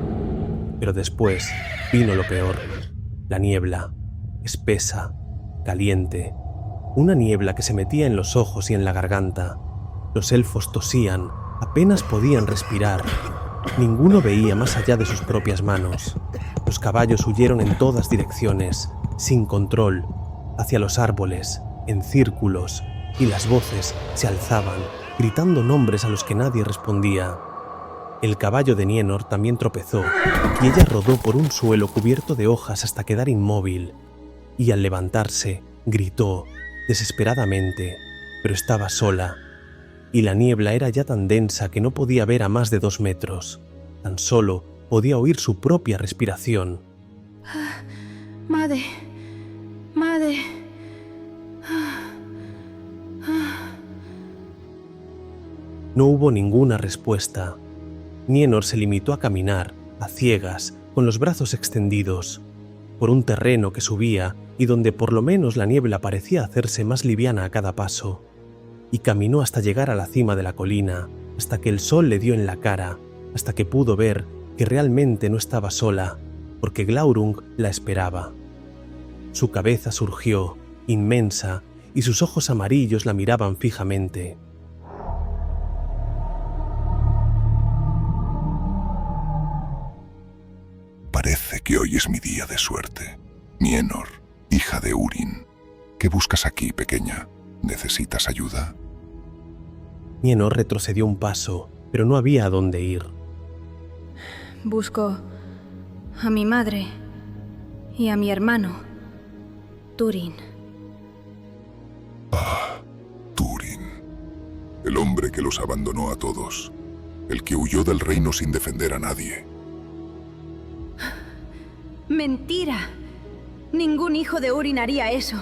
Pero después vino lo peor, la niebla, espesa, caliente, una niebla que se metía en los ojos y en la garganta. Los elfos tosían, apenas podían respirar. Ninguno veía más allá de sus propias manos. Los caballos huyeron en todas direcciones, sin control, hacia los árboles, en círculos, y las voces se alzaban, gritando nombres a los que nadie respondía. El caballo de Nienor también tropezó, y ella rodó por un suelo cubierto de hojas hasta quedar inmóvil, y al levantarse, gritó, desesperadamente, pero estaba sola, y la niebla era ya tan densa que no podía ver a más de 2 metros. Tan solo podía oír su propia respiración. Madre. No hubo ninguna respuesta. Nienor se limitó a caminar, a ciegas, con los brazos extendidos, por un terreno que subía y donde por lo menos la niebla parecía hacerse más liviana a cada paso. Y caminó hasta llegar a la cima de la colina, hasta que el sol le dio en la cara, hasta que pudo ver que realmente no estaba sola, porque Glaurung la esperaba. Su cabeza surgió, inmensa, y sus ojos amarillos la miraban fijamente. Parece que hoy es mi día de suerte. Nienor, hija de Húrin. ¿Qué buscas aquí, pequeña? ¿Necesitas ayuda? Nienor retrocedió un paso, pero no había a dónde ir. Busco a mi madre y a mi hermano, Túrin. Túrin. El hombre que los abandonó a todos. El que huyó del reino sin defender a nadie. ¡Mentira! Ningún hijo de Húrin haría eso.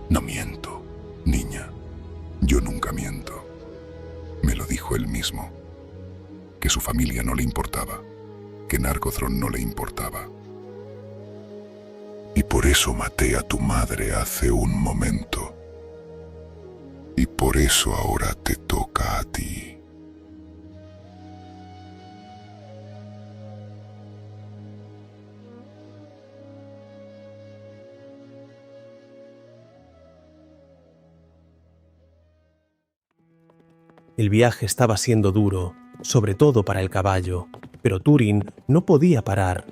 No miento, niña. Yo nunca miento. Me lo dijo él mismo. Que su familia no le importaba. Que Nargothrond no le importaba. Y por eso maté a tu madre hace un momento. Y por eso ahora te toca a ti. El viaje estaba siendo duro, sobre todo para el caballo, pero Túrin no podía parar.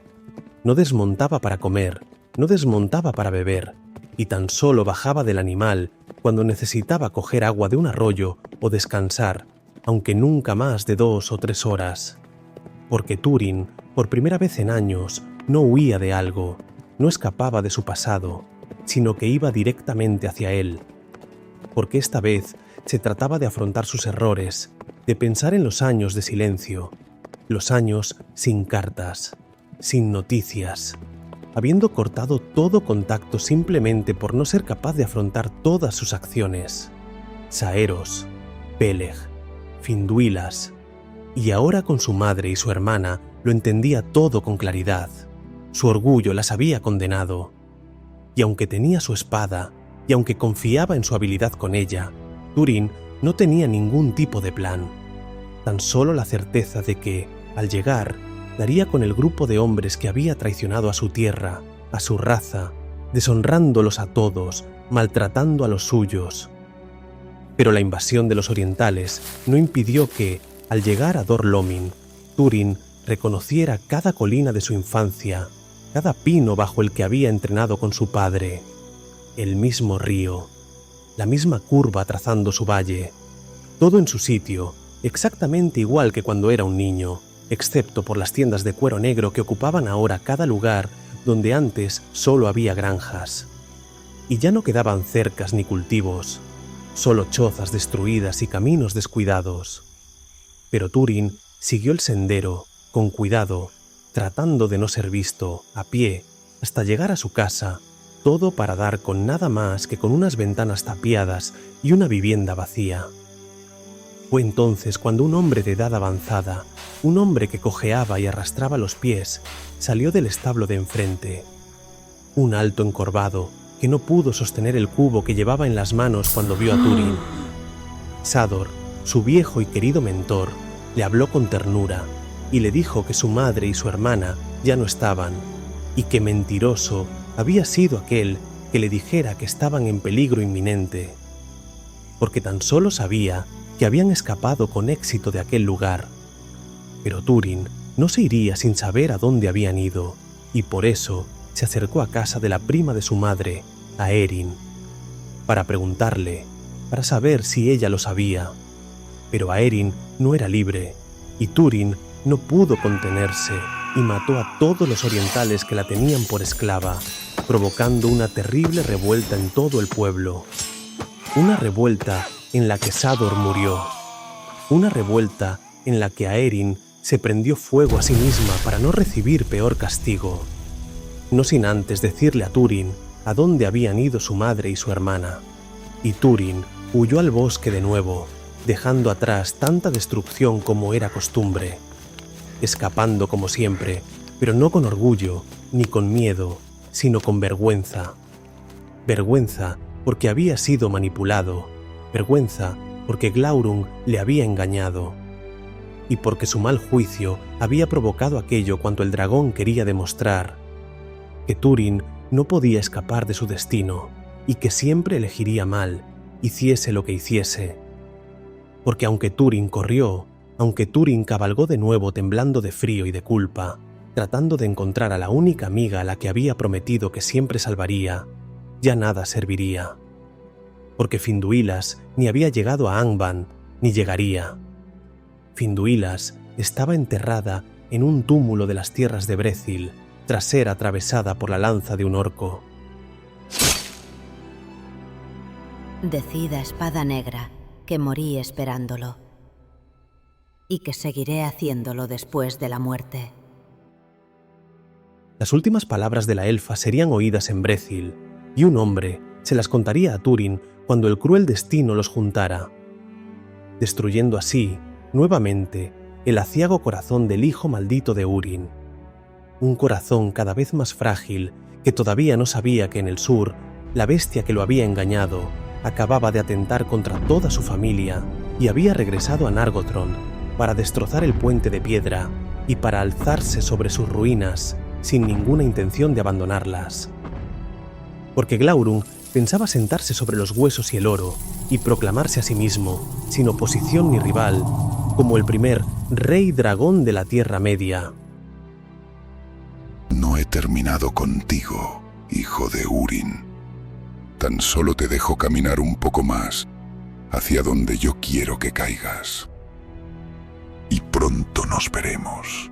No desmontaba para comer, no desmontaba para beber, y tan solo bajaba del animal cuando necesitaba coger agua de un arroyo o descansar, aunque nunca más de 2 o 3 horas. Porque Túrin, por primera vez en años, no huía de algo, no escapaba de su pasado, sino que iba directamente hacia él. Porque esta vez se trataba de afrontar sus errores, de pensar en los años de silencio, los años sin cartas, sin noticias, habiendo cortado todo contacto simplemente por no ser capaz de afrontar todas sus acciones. Saeros, Peleg, Finduilas, y ahora con su madre y su hermana lo entendía todo con claridad. Su orgullo las había condenado. Y aunque tenía su espada, y aunque confiaba en su habilidad con ella, Túrin no tenía ningún tipo de plan. Tan solo la certeza de que, al llegar, daría con el grupo de hombres que había traicionado a su tierra, a su raza, deshonrándolos a todos, maltratando a los suyos. Pero la invasión de los orientales no impidió que, al llegar a Dor Lomin, Túrin reconociera cada colina de su infancia, cada pino bajo el que había entrenado con su padre, el mismo río, la misma curva trazando su valle, todo en su sitio, exactamente igual que cuando era un niño, excepto por las tiendas de cuero negro que ocupaban ahora cada lugar donde antes solo había granjas. Y ya no quedaban cercas ni cultivos, solo chozas destruidas y caminos descuidados. Pero Túrin siguió el sendero, con cuidado, tratando de no ser visto, a pie, hasta llegar a su casa, todo para dar con nada más que con unas ventanas tapiadas y una vivienda vacía. Fue entonces cuando un hombre de edad avanzada, un hombre que cojeaba y arrastraba los pies, salió del establo de enfrente. Un alto encorvado que no pudo sostener el cubo que llevaba en las manos cuando vio a Túrin. Sador, su viejo y querido mentor, le habló con ternura y le dijo que su madre y su hermana ya no estaban, y que mentiroso había sido aquel que le dijera que estaban en peligro inminente, porque tan solo sabía que habían escapado con éxito de aquel lugar. Pero Túrin no se iría sin saber a dónde habían ido, y por eso se acercó a casa de la prima de su madre, a Erin, para preguntarle, para saber si ella lo sabía. Pero a Erin no era libre, y Túrin no pudo contenerse y mató a todos los orientales que la tenían por esclava, provocando una terrible revuelta en todo el pueblo. Una revuelta en la que Sador murió. Una revuelta en la que Aerin se prendió fuego a sí misma para no recibir peor castigo. No sin antes decirle a Túrin a dónde habían ido su madre y su hermana. Y Túrin huyó al bosque de nuevo, dejando atrás tanta destrucción como era costumbre. Escapando como siempre, pero no con orgullo, ni con miedo, sino con vergüenza. Vergüenza porque había sido manipulado, vergüenza porque Glaurung le había engañado, y porque su mal juicio había provocado aquello cuanto el dragón quería demostrar, que Túrin no podía escapar de su destino, y que siempre elegiría mal, hiciese lo que hiciese. Porque aunque Túrin corrió, aunque Túrin cabalgó de nuevo temblando de frío y de culpa, tratando de encontrar a la única amiga a la que había prometido que siempre salvaría, ya nada serviría. Porque Finduilas ni había llegado a Angband, ni llegaría. Finduilas estaba enterrada en un túmulo de las tierras de Brethil, tras ser atravesada por la lanza de un orco. Decida, Espada Negra, que morí esperándolo, y que seguiré haciéndolo después de la muerte. Las últimas palabras de la elfa serían oídas en Brethil, y un hombre se las contaría a Túrin cuando el cruel destino los juntara, destruyendo así, nuevamente, el aciago corazón del hijo maldito de Húrin. Un corazón cada vez más frágil que todavía no sabía que en el sur, la bestia que lo había engañado acababa de atentar contra toda su familia y había regresado a Nargothrond para destrozar el puente de piedra y para alzarse sobre sus ruinas sin ninguna intención de abandonarlas. Porque Glaurung Pensaba sentarse sobre los huesos y el oro y proclamarse a sí mismo, sin oposición ni rival, como el primer rey dragón de la Tierra Media. No he terminado contigo, hijo de Húrin. Tan solo te dejo caminar un poco más hacia donde yo quiero que caigas. Y pronto nos veremos.